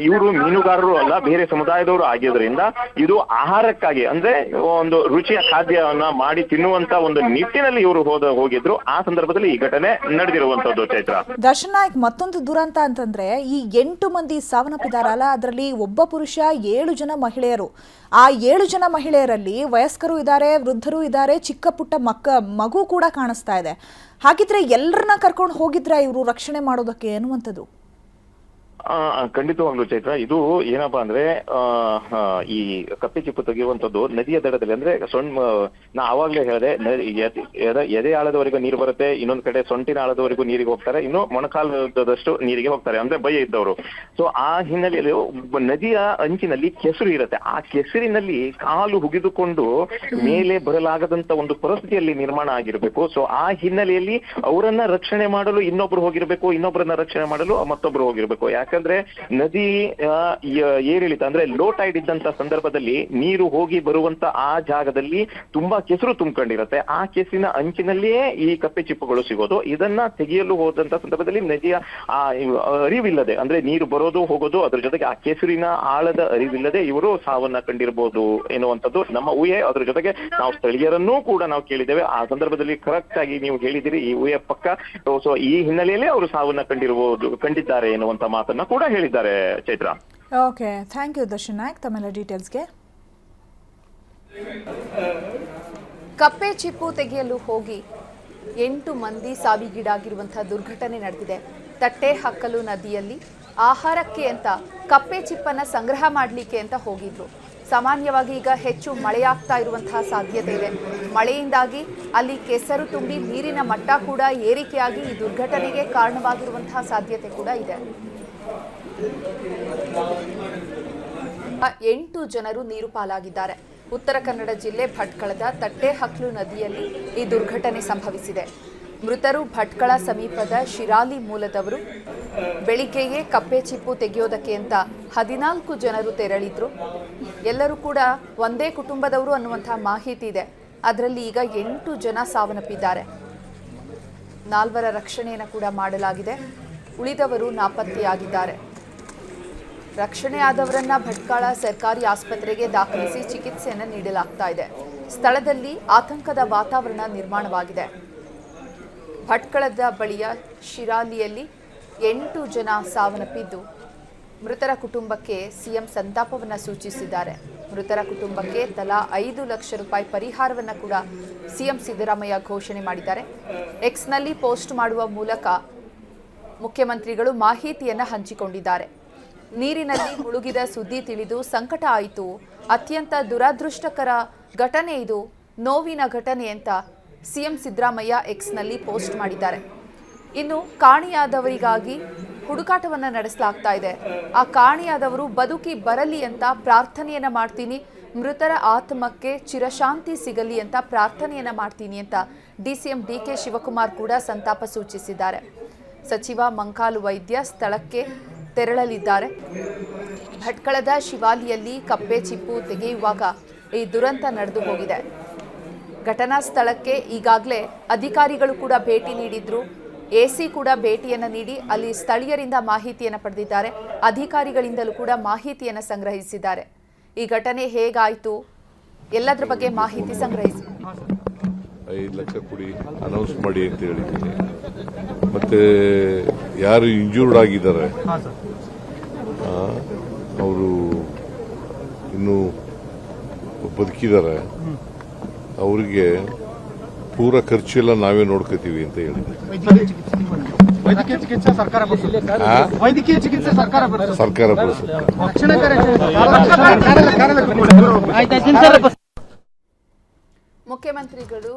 ಇವರು ಮೀನುಗಾರರು ಅಲ್ಲ, ಬೇರೆ ಸಮುದಾಯದವರು ಆಗಿರೋದ್ರಿಂದ ಇದು ಆಹಾರಕ್ಕಾಗಿ ಅಂದ್ರೆ ಒಂದು ರುಚಿಯ ಖಾದ್ಯವನ್ನ ಮಾಡಿ ತಿನ್ನುವಂತ ಒಂದು ನಿಟ್ಟಿನಲ್ಲಿ ಇವರು ಹೋಗಿದ್ರು. ಆ ಸಂದರ್ಭದಲ್ಲಿ ಈ ಘಟನೆ ನಡೆದಿರುವಂತದ್ದು. ಚೈತ್ರ, ದರ್ಶನ್ ನಾಯ್ಕ್, ಮತ್ತೊಂದು ದುರಂತ ಅಂತಂದ್ರೆ ಈ 8 ಮಂದಿ ಸಾವನ್ನಪ್ಪಿದಾರಲ್ಲ, ಅದರಲ್ಲಿ ಒಬ್ಬ ಪುರುಷ, 7 ಜನ ಮಹಿಳೆಯರು. ಆ 7 ಜನ ಮಹಿಳೆಯರಲ್ಲಿ ವಯಸ್ಕರು ಇದ್ದಾರೆ, ವೃದ್ಧರು ಇದ್ದಾರೆ, ಚಿಕ್ಕ ಪುಟ್ಟ ಮಗು ಕೂಡ ಕಾಣಿಸ್ತಾ ಇದೆ. ಹಾಗಿದ್ರೆ ಎಲ್ಲರನ್ನ ಕರ್ಕೊಂಡು ಹೋಗಿದ್ರ ಇವರು ರಕ್ಷಣೆ ಮಾಡೋದಕ್ಕೆ ಅನ್ನುವಂಥದ್ದು? ಖಂಡಿತವಾಗ್ಲೂ ಚೈತ್ರ, ಇದು ಏನಪ್ಪಾ ಅಂದ್ರೆ ಈ ಕಪ್ಪೆ ಚಿಪ್ಪು ತೆಗೆಯುವಂತದ್ದು ನದಿಯ ದಡದಲ್ಲಿ, ಅಂದ್ರೆ ನಾ ಅವಾಗ್ಲೇ ಹೇಳಿದೆ, ಎದೆ ಆಳದವರೆಗೂ ನೀರು ಬರುತ್ತೆ, ಇನ್ನೊಂದ್ ಕಡೆ ಸೊಂಟಿನ ಆಳದವರೆಗೂ ನೀರಿಗೆ ಹೋಗ್ತಾರೆ, ಇನ್ನು ಮೊಣಕಾಲದಷ್ಟು ನೀರಿಗೆ ಹೋಗ್ತಾರೆ, ಅಂದ್ರೆ ಭಯ ಇದ್ದವರು. ಸೊ ಆ ಹಿನ್ನೆಲೆಯಲ್ಲಿ ನದಿಯ ಅಂಚಿನಲ್ಲಿ ಕೆಸರು ಇರುತ್ತೆ, ಆ ಕೆಸರಿನಲ್ಲಿ ಕಾಲು ಹುಗಿದುಕೊಂಡು ಮೇಲೆ ಬರಲಾಗದಂತ ಒಂದು ಪರಿಸ್ಥಿತಿಯಲ್ಲಿ ನಿರ್ಮಾಣ ಆಗಿರ್ಬೇಕು. ಸೊ ಆ ಹಿನ್ನೆಲೆಯಲ್ಲಿ ಅವರನ್ನ ರಕ್ಷಣೆ ಮಾಡಲು ಇನ್ನೊಬ್ರು ಹೋಗಿರ್ಬೇಕು, ಇನ್ನೊಬ್ಬರನ್ನ ರಕ್ಷಣೆ ಮಾಡಲು ಮತ್ತೊಬ್ರು ಹೋಗಿರ್ಬೇಕು. ಯಾಕಂದ್ರೆ ನದಿ ಏರಿಳಿತ ಅಂದ್ರೆ ಲೋ ಟೈಡ್ ಇದ್ದಂತ ಸಂದರ್ಭದಲ್ಲಿ ನೀರು ಹೋಗಿ ಬರುವಂತ ಆ ಜಾಗದಲ್ಲಿ ತುಂಬಾ ಕೆಸರು ತುಂಬಿಕೊಂಡಿರುತ್ತೆ. ಆ ಕೆಸರಿನ ಅಂಚಿನಲ್ಲಿಯೇ ಈ ಕಪ್ಪೆ ಚಿಪ್ಪುಗಳು ಸಿಗೋದು. ಇದನ್ನ ತೆಗೆಯಲು ಹೋದಂತ ಸಂದರ್ಭದಲ್ಲಿ ನದಿಯ ಆ ಅರಿವಿಲ್ಲದೆ, ಅಂದ್ರೆ ನೀರು ಬರೋದು ಹೋಗೋದು, ಅದ್ರ ಜೊತೆಗೆ ಆ ಕೆಸರಿನ ಆಳದ ಅರಿವಿಲ್ಲದೆ ಇವರು ಸಾವನ್ನ ಕಂಡಿರಬಹುದು ಎನ್ನುವಂಥದ್ದು ನಮ್ಮ ಊಹೆ. ಅದ್ರ ಜೊತೆಗೆ ನಾವು ಸ್ಥಳೀಯರನ್ನೂ ಕೂಡ ನಾವು ಕೇಳಿದ್ದೇವೆ. ಆ ಸಂದರ್ಭದಲ್ಲಿ ಕರೆಕ್ಟ್ ಆಗಿ ನೀವು ಹೇಳಿದಿರಿ, ಈ ಊಹೆ ಪಕ್ಕ. ಸೊ ಈ ಹಿನ್ನೆಲೆಯಲ್ಲಿ ಅವರು ಸಾವನ್ನ ಕಂಡಿದ್ದಾರೆ ಎನ್ನುವಂತ ಮಾತನ್ನ ಕೂಡ ಹೇಳಿದ್ದಾರೆ Chaitra. Okay, thank you Darshan Naik ತಮ್ಮೆಲ್ಲ ಡೀಟೇಲ್ಸ್ಗೆ. ಕಪ್ಪೆ ಚಿಪ್ಪು ತೆಗೆಯಲು ಹೋಗಿ 8 ಮಂದಿ ಸಾವಿಗೀಡಾಗಿರುವಂತಹ ದುರ್ಘಟನೆ ನಡೆದಿದೆ. ತಟ್ಟೆ ಹಕ್ಕಲು ನದಿಯಲ್ಲಿ ಆಹಾರಕ್ಕೆ ಅಂತ ಕಪ್ಪೆ ಚಿಪ್ಪನ್ನ ಸಂಗ್ರಹ ಮಾಡಲಿಕ್ಕೆ ಅಂತ ಹೋಗಿದ್ರು. ಸಾಮಾನ್ಯವಾಗಿ ಈಗ ಹೆಚ್ಚು ಮಳೆಯಾಗ್ತಾ ಇರುವಂತಹ ಸಾಧ್ಯತೆ ಇದೆ. ಮಳೆಯಿಂದಾಗಿ ಅಲ್ಲಿ ಕೆಸರು ತುಂಬಿ ನೀರಿನ ಮಟ್ಟ ಕೂಡ ಏರಿಕೆಯಾಗಿ ಈ ದುರ್ಘಟನೆಗೆ ಕಾರಣವಾಗಿರುವಂತಹ ಸಾಧ್ಯತೆ ಕೂಡ ಇದೆ. 8 ಜನರು ನೀರು ಪಾಲಾಗಿದ್ದಾರೆ. ಉತ್ತರ ಕನ್ನಡ ಜಿಲ್ಲೆ ಭಟ್ಕಳದ ತಟ್ಟೆ ಹಕ್ಲು ನದಿಯಲ್ಲಿ ಈ ದುರ್ಘಟನೆ ಸಂಭವಿಸಿದೆ. ಮೃತರು ಭಟ್ಕಳ ಸಮೀಪದ ಶಿರಾಲಿ ಮೂಲದವರು. ಬೆಳಿಗ್ಗೆಯೇ ಕಪ್ಪೆ ಚಿಪ್ಪು ತೆಗೆಯೋದಕ್ಕೆ ಅಂತ 14 ಜನರು ತೆರಳಿದ್ರು. ಎಲ್ಲರೂ ಕೂಡ ಒಂದೇ ಕುಟುಂಬದವರು ಅನ್ನುವಂತಹ ಮಾಹಿತಿ ಇದೆ. ಅದರಲ್ಲಿ ಈಗ 8 ಜನ ಸಾವನ್ನಪ್ಪಿದ್ದಾರೆ. 4 ರಕ್ಷಣೆಯನ್ನು ಕೂಡ ಮಾಡಲಾಗಿದೆ. ಉಳಿದವರು ನಾಪತ್ತೆಯಾಗಿದ್ದಾರೆ. ರಕ್ಷಣೆ ಆದವರನ್ನ ಭಟ್ಕಳ ಸರ್ಕಾರಿ ಆಸ್ಪತ್ರೆಗೆ ದಾಖಲಿಸಿ ಚಿಕಿತ್ಸೆಯನ್ನು ನೀಡಲಾಗ್ತಾ ಇದೆ. ಸ್ಥಳದಲ್ಲಿ ಆತಂಕದ ವಾತಾವರಣ ನಿರ್ಮಾಣವಾಗಿದೆ. ಭಟ್ಕಳದ ಬಳಿಯ ಶಿರಾಲಿಯಲ್ಲಿ 8 ಜನ ಸಾವನ್ನಪ್ಪಿದ್ದು, ಮೃತರ ಕುಟುಂಬಕ್ಕೆ ಸಿಎಂ ಸಂತಾಪವನ್ನು ಸೂಚಿಸಿದ್ದಾರೆ. ಮೃತರ ಕುಟುಂಬಕ್ಕೆ ತಲಾ 5 ಲಕ್ಷ ರೂಪಾಯಿ ಪರಿಹಾರವನ್ನು ಕೂಡ ಸಿಎಂ ಸಿದ್ದರಾಮಯ್ಯ ಘೋಷಣೆ ಮಾಡಿದ್ದಾರೆ. ಎಕ್ಸ್ನಲ್ಲಿ ಪೋಸ್ಟ್ ಮಾಡುವ ಮೂಲಕ ಮುಖ್ಯಮಂತ್ರಿಗಳು ಮಾಹಿತಿಯನ್ನು ಹಂಚಿಕೊಂಡಿದ್ದಾರೆ. ನೀರಿನಲ್ಲಿ ಮುಳುಗಿದ ಸುದ್ದಿ ತಿಳಿದು ಸಂಕಟ ಆಯಿತು. ಅತ್ಯಂತ ದುರದೃಷ್ಟಕರ ಘಟನೆ ಇದು, ನೋವಿನ ಘಟನೆ ಅಂತ ಸಿಎಂ ಸಿದ್ದರಾಮಯ್ಯ ಎಕ್ಸ್ನಲ್ಲಿ ಪೋಸ್ಟ್ ಮಾಡಿದ್ದಾರೆ. ಇನ್ನು ಕಾಣೆಯಾದವರಿಗಾಗಿ ಹುಡುಕಾಟವನ್ನು ನಡೆಸಲಾಗ್ತಾ ಇದೆ. ಆ ಕಾಣೆಯಾದವರು ಬದುಕಿ ಬರಲಿ ಅಂತ ಪ್ರಾರ್ಥನೆಯನ್ನ ಮಾಡ್ತೀನಿ, ಮೃತರ ಆತ್ಮಕ್ಕೆ ಚಿರಶಾಂತಿ ಸಿಗಲಿ ಅಂತ ಪ್ರಾರ್ಥನೆಯನ್ನ ಮಾಡ್ತೀನಿ ಅಂತ ಡಿಸಿಎಂ ಡಿಕೆ ಶಿವಕುಮಾರ್ ಕೂಡ ಸಂತಾಪ ಸೂಚಿಸಿದ್ದಾರೆ. ಸಚಿವ ಮಂಕಾಲು ವೈದ್ಯ ಸ್ಥಳಕ್ಕೆ ತೆರಳಲಿದ್ದಾರೆ. ಭಟ್ಕಳದ ಶಿವಾಲಿಯಲ್ಲಿ ಕಪ್ಪೆ ಚಿಪ್ಪು ತೆಗೆಯುವಾಗ ಈ ದುರಂತ ನಡೆದು ಹೋಗಿದೆ. ಘಟನಾ ಸ್ಥಳಕ್ಕೆ ಈಗಾಗಲೇ ಅಧಿಕಾರಿಗಳು ಕೂಡ ಭೇಟಿ ನೀಡಿದ್ರು. ಎಸಿ ಕೂಡ ಭೇಟಿಯನ್ನು ನೀಡಿ ಅಲ್ಲಿ ಸ್ಥಳೀಯರಿಂದ ಮಾಹಿತಿಯನ್ನು ಪಡೆದಿದ್ದಾರೆ. ಅಧಿಕಾರಿಗಳಿಂದಲೂ ಕೂಡ ಮಾಹಿತಿಯನ್ನು ಸಂಗ್ರಹಿಸಿದ್ದಾರೆ. ಈ ಘಟನೆ ಹೇಗಾಯಿತು ಎಲ್ಲದರ ಬಗ್ಗೆ ಮಾಹಿತಿ ಸಂಗ್ರಹಿಸಿ 5 ಲಕ್ಷ ಕೊಡಿ ಅನೌನ್ಸ್ ಮಾಡಿ ಅಂತ ಹೇಳಿದ್ದೀನಿ. ಮತ್ತೆ ಯಾರು ಇಂಜೂರ್ಡ್ ಆಗಿದ್ದಾರೆ ಅವರು ಇನ್ನು ಬದುಕಿದ್ದಾರೆ, ಅವರಿಗೆ ಪೂರ ಖರ್ಚೆಲ್ಲ ನಾವೇ ನೋಡ್ಕೋತೀವಿ ಅಂತ ಹೇಳಿದೆ. ವೈದ್ಯಕೀಯ ಚಿಕಿತ್ಸೆ ಸರ್ಕಾರ ಮುಖ್ಯಮಂತ್ರಿಗಳು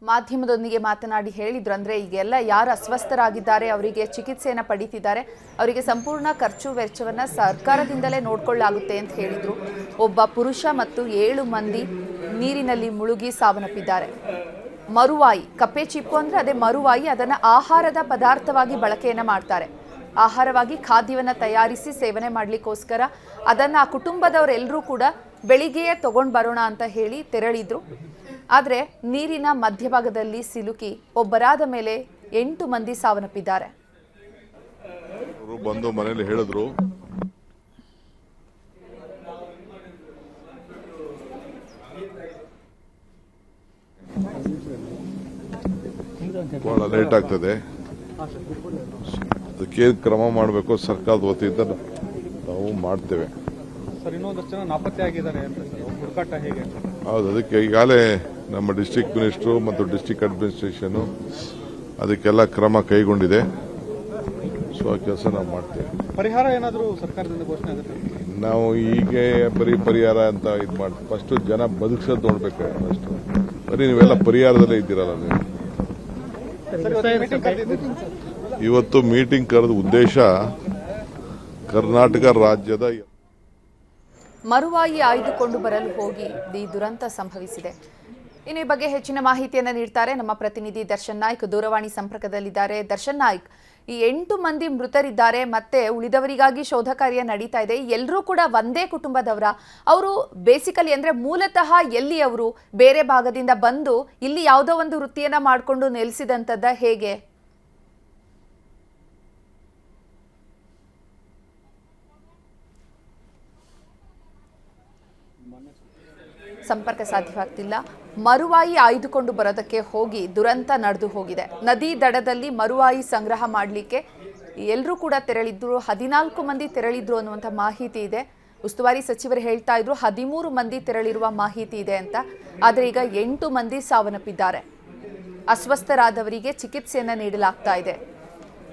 ಮಾಧ್ಯಮದೊಂದಿಗೆ ಮಾತನಾಡಿ ಹೇಳಿದ್ರು, ಅಂದ್ರೆ ಈಗೆಲ್ಲ ಯಾರು ಅಸ್ವಸ್ಥರಾಗಿದ್ದಾರೆ ಅವರಿಗೆ ಚಿಕಿತ್ಸೆಯನ್ನು ಪಡೀತಿದ್ದಾರೆ, ಅವರಿಗೆ ಸಂಪೂರ್ಣ ಖರ್ಚು ವೆಚ್ಚವನ್ನ ಸರ್ಕಾರದಿಂದಲೇ ನೋಡ್ಕೊಳ್ಳಲಾಗುತ್ತೆ ಅಂತ ಹೇಳಿದ್ರು. ಒಬ್ಬ ಪುರುಷ ಮತ್ತು 7 ಮಂದಿ ನೀರಿನಲ್ಲಿ ಮುಳುಗಿ ಸಾವನ್ನಪ್ಪಿದ್ದಾರೆ. ಮರುವಾಯಿ, ಕಪ್ಪೆ ಚಿಪ್ಪು ಅಂದ್ರೆ ಅದೇ ಮರುವಾಯಿ, ಅದನ್ನ ಆಹಾರದ ಪದಾರ್ಥವಾಗಿ ಬಳಕೆಯನ್ನ ಮಾಡ್ತಾರೆ. ಆಹಾರವಾಗಿ ಖಾದ್ಯವನ್ನ ತಯಾರಿಸಿ ಸೇವನೆ ಮಾಡ್ಲಿಕ್ಕೋಸ್ಕರ ಅದನ್ನ ಆ ಕುಟುಂಬದವರೆಲ್ಲರೂ ಕೂಡ ಬೆಳಿಗ್ಗೆಯೇ ತಗೊಂಡು ಬರೋಣ ಅಂತ ಹೇಳಿ ತೆರಳಿದ್ರು. ಆದರೆ ನೀರಿನ ಮಧ್ಯಭಾಗದಲ್ಲಿ ಸಿಲುಕಿ ಒಬ್ಬರಾದ ಮೇಲೆ 8 ಮಂದಿ ಸಾವನ್ನಪ್ಪಿದ್ದಾರೆ. ಬಂದು ಮನೆಯಲ್ಲಿ ಹೇಳಿದ್ರು, ಬಹಳ ಲೇಟ್ ಆಗ್ತದೆ, ಅದಕ್ಕೆ ಕ್ರಮ ಮಾಡಬೇಕು ಸರ್ಕಾರದ ವತಿಯಿಂದ ನಾವು ಮಾಡ್ತೇವೆ. ಸರ್, ಇನ್ನೊಂದಷ್ಟು ಜನ ನಾಪತ್ತೆ ಆಗಿದ್ದಾರೆ ಅಂತ ಹುಡುಕಾಟ ಹೇಗೆ? ಹೌದು, ಅದಕ್ಕೆ ಈಗಾಗಲೇ ನಮ್ಮ ಡಿಸ್ಟ್ರಿಕ್ಟ್ ಮಿನಿಸ್ಟ್ರು ಮತ್ತು ಡಿಸ್ಟ್ರಿಕ್ಟ್ ಅಡ್ಮಿನಿಸ್ಟ್ರೇಷನ್ ಅದಕ್ಕೆಲ್ಲ ಕ್ರಮ ಕೈಗೊಂಡಿದೆ. ಸೊ ಸೊ ಆ ಕೆಲಸ ನಾವು ಮಾಡ್ತೇವೆ. ಪರಿಹಾರ ಏನಾದರೂ ಸರ್ಕಾರದಿಂದ ಘೋಷಣೆ ಆಗುತ್ತೆ? ನಾವು ಹೀಗೆ ಪರಿಹಾರ ಅಂತ ಇದು ಮಾಡ್ತೀವಿ. ಫಸ್ಟ್ ಜನ ಬದುಕ್ಸೋದು ನೋಡ್ಬೇಕು. ಫಸ್ಟ್ ಬರೀ ನೀವೆಲ್ಲ ಪರಿಹಾರದಲ್ಲೇ ಇದ್ದೀರಲ್ಲ ನೀವು. ಇವತ್ತು ಮೀಟಿಂಗ್ ಕರೆದ ಉದ್ದೇಶ ಕರ್ನಾಟಕ ರಾಜ್ಯದ ಮರುವಾಯಿ ಆಯ್ದುಕೊಂಡು ಬರಲು ಹೋಗಿ ಈ ದುರಂತ ಸಂಭವಿಸಿದೆ. ಇನ್ನು ಈ ಬಗ್ಗೆ ಹೆಚ್ಚಿನ ಮಾಹಿತಿಯನ್ನು ನೀಡ್ತಾರೆ ನಮ್ಮ ಪ್ರತಿನಿಧಿ ದರ್ಶನ್ ನಾಯ್ಕ್, ದೂರವಾಣಿ ಸಂಪರ್ಕದಲ್ಲಿದ್ದಾರೆ. ದರ್ಶನ್ ನಾಯ್ಕ್, ಈ 8 ಮಂದಿ ಮೃತರಿದ್ದಾರೆ, ಮತ್ತೆ ಉಳಿದವರಿಗಾಗಿ ಶೋಧ ಕಾರ್ಯ ನಡೀತಾ ಇದೆ. ಎಲ್ಲರೂ ಕೂಡ ಒಂದೇ ಕುಟುಂಬದವರ? ಅವರು ಬೇಸಿಕಲಿ ಅಂದ್ರೆ ಮೂಲತಃ ಎಲ್ಲಿ ಅವರು ಬೇರೆ ಭಾಗದಿಂದ ಬಂದು ಇಲ್ಲಿ ಯಾವುದೋ ಒಂದು ವೃತ್ತಿಯನ್ನ ಮಾಡಿಕೊಂಡು ನೆಲೆಸಿದಂತದ್ದ, ಹೇಗೆ? ಸಂಪರ್ಕ ಸಾಧ್ಯವಾಗ್ತಿಲ್ಲ. ಮರುವಾಯಿ ಆಯ್ದುಕೊಂಡು ಬರೋದಕ್ಕೆ ಹೋಗಿ ದುರಂತ ನಡೆದು ಹೋಗಿದೆ. ನದಿ ದಡದಲ್ಲಿ ಮರುವಾಯಿ ಸಂಗ್ರಹ ಮಾಡಲಿಕ್ಕೆ ಎಲ್ಲರೂ ಕೂಡ ತೆರಳಿದ್ರು. 14 ಮಂದಿ ತೆರಳಿದ್ರು ಅನ್ನುವಂಥ ಮಾಹಿತಿ ಇದೆ. ಉಸ್ತುವಾರಿ ಸಚಿವರು ಹೇಳ್ತಾ ಇದ್ರು 13 ಮಂದಿ ತೆರಳಿರುವ ಮಾಹಿತಿ ಇದೆ ಅಂತ. ಆದರೆ ಈಗ 8 ಮಂದಿ ಸಾವನ್ನಪ್ಪಿದ್ದಾರೆ. ಅಸ್ವಸ್ಥರಾದವರಿಗೆ ಚಿಕಿತ್ಸೆಯನ್ನು ನೀಡಲಾಗ್ತಾ ಇದೆ.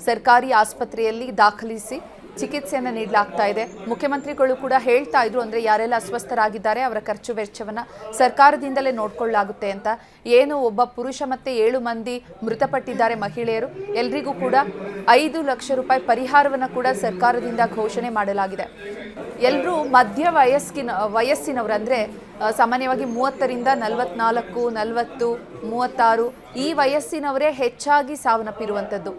ಸರ್ಕಾರಿ ಆಸ್ಪತ್ರೆಯಲ್ಲಿ ದಾಖಲಿಸಿ ಚಿಕಿತ್ಸೆಯನ್ನು ನೀಡಲಾಗ್ತಾ ಇದೆ. ಮುಖ್ಯಮಂತ್ರಿಗಳು ಕೂಡ ಹೇಳ್ತಾ ಇದ್ರು, ಅಂದ್ರೆ ಯಾರೆಲ್ಲ ಅಸ್ವಸ್ಥರಾಗಿದ್ದಾರೆ ಅವರ ಖರ್ಚು ವೆಚ್ಚವನ್ನ ಸರ್ಕಾರದಿಂದಲೇ ನೋಡ್ಕೊಳ್ಳಲಾಗುತ್ತೆ ಅಂತ. ಏನು ಒಬ್ಬ ಪುರುಷ ಮತ್ತೆ 7 ಮಂದಿ ಮೃತಪಟ್ಟಿದ್ದಾರೆ ಮಹಿಳೆಯರು, ಎಲ್ರಿಗೂ ಕೂಡ 5 ಲಕ್ಷ ರೂಪಾಯಿ ಪರಿಹಾರವನ್ನು ಕೂಡ ಸರ್ಕಾರದಿಂದ ಘೋಷಣೆ ಮಾಡಲಾಗಿದೆ. ಎಲ್ಲರೂ ಮಧ್ಯ ವಯಸ್ಸಿನವರು, ಅಂದ್ರೆ ಸಾಮಾನ್ಯವಾಗಿ 30ರಿಂದ 44, 40, 36 ಈ ವಯಸ್ಸಿನವರೇ ಹೆಚ್ಚಾಗಿ ಸಾವನ್ನಪ್ಪಿರುವಂಥದ್ದು.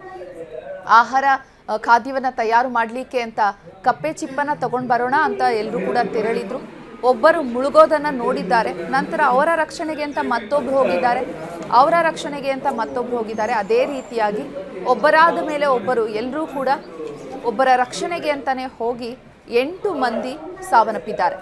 ಆಹಾರ ಖಾದ್ಯವನ್ನು ತಯಾರು ಮಾಡಲಿಕ್ಕೆ ಅಂತ ಕಪ್ಪೆ ಚಿಪ್ಪನ್ನ ತಗೊಂಡು ಬರೋಣ ಅಂತ ಎಲ್ಲರೂ ಕೂಡ ತೆರಳಿದ್ರು. ಒಬ್ಬರು ಮುಳುಗೋದನ್ನ ನೋಡಿದ್ದಾರೆ. ನಂತರ ಅವರ ರಕ್ಷಣೆಗೆ ಅಂತ ಮತ್ತೊಬ್ರು ಹೋಗಿದ್ದಾರೆ, ಅವರ ರಕ್ಷಣೆಗೆ ಅಂತ ಮತ್ತೊಬ್ರು ಹೋಗಿದ್ದಾರೆ. ಅದೇ ರೀತಿಯಾಗಿ ಒಬ್ಬರಾದ ಮೇಲೆ ಒಬ್ಬರು ಎಲ್ಲರೂ ಕೂಡ ಒಬ್ಬರ ರಕ್ಷಣೆಗೆ ಅಂತಾನೆ ಹೋಗಿ 8 ಮಂದಿ ಸಾವನ್ನಪ್ಪಿದ್ದಾರೆ.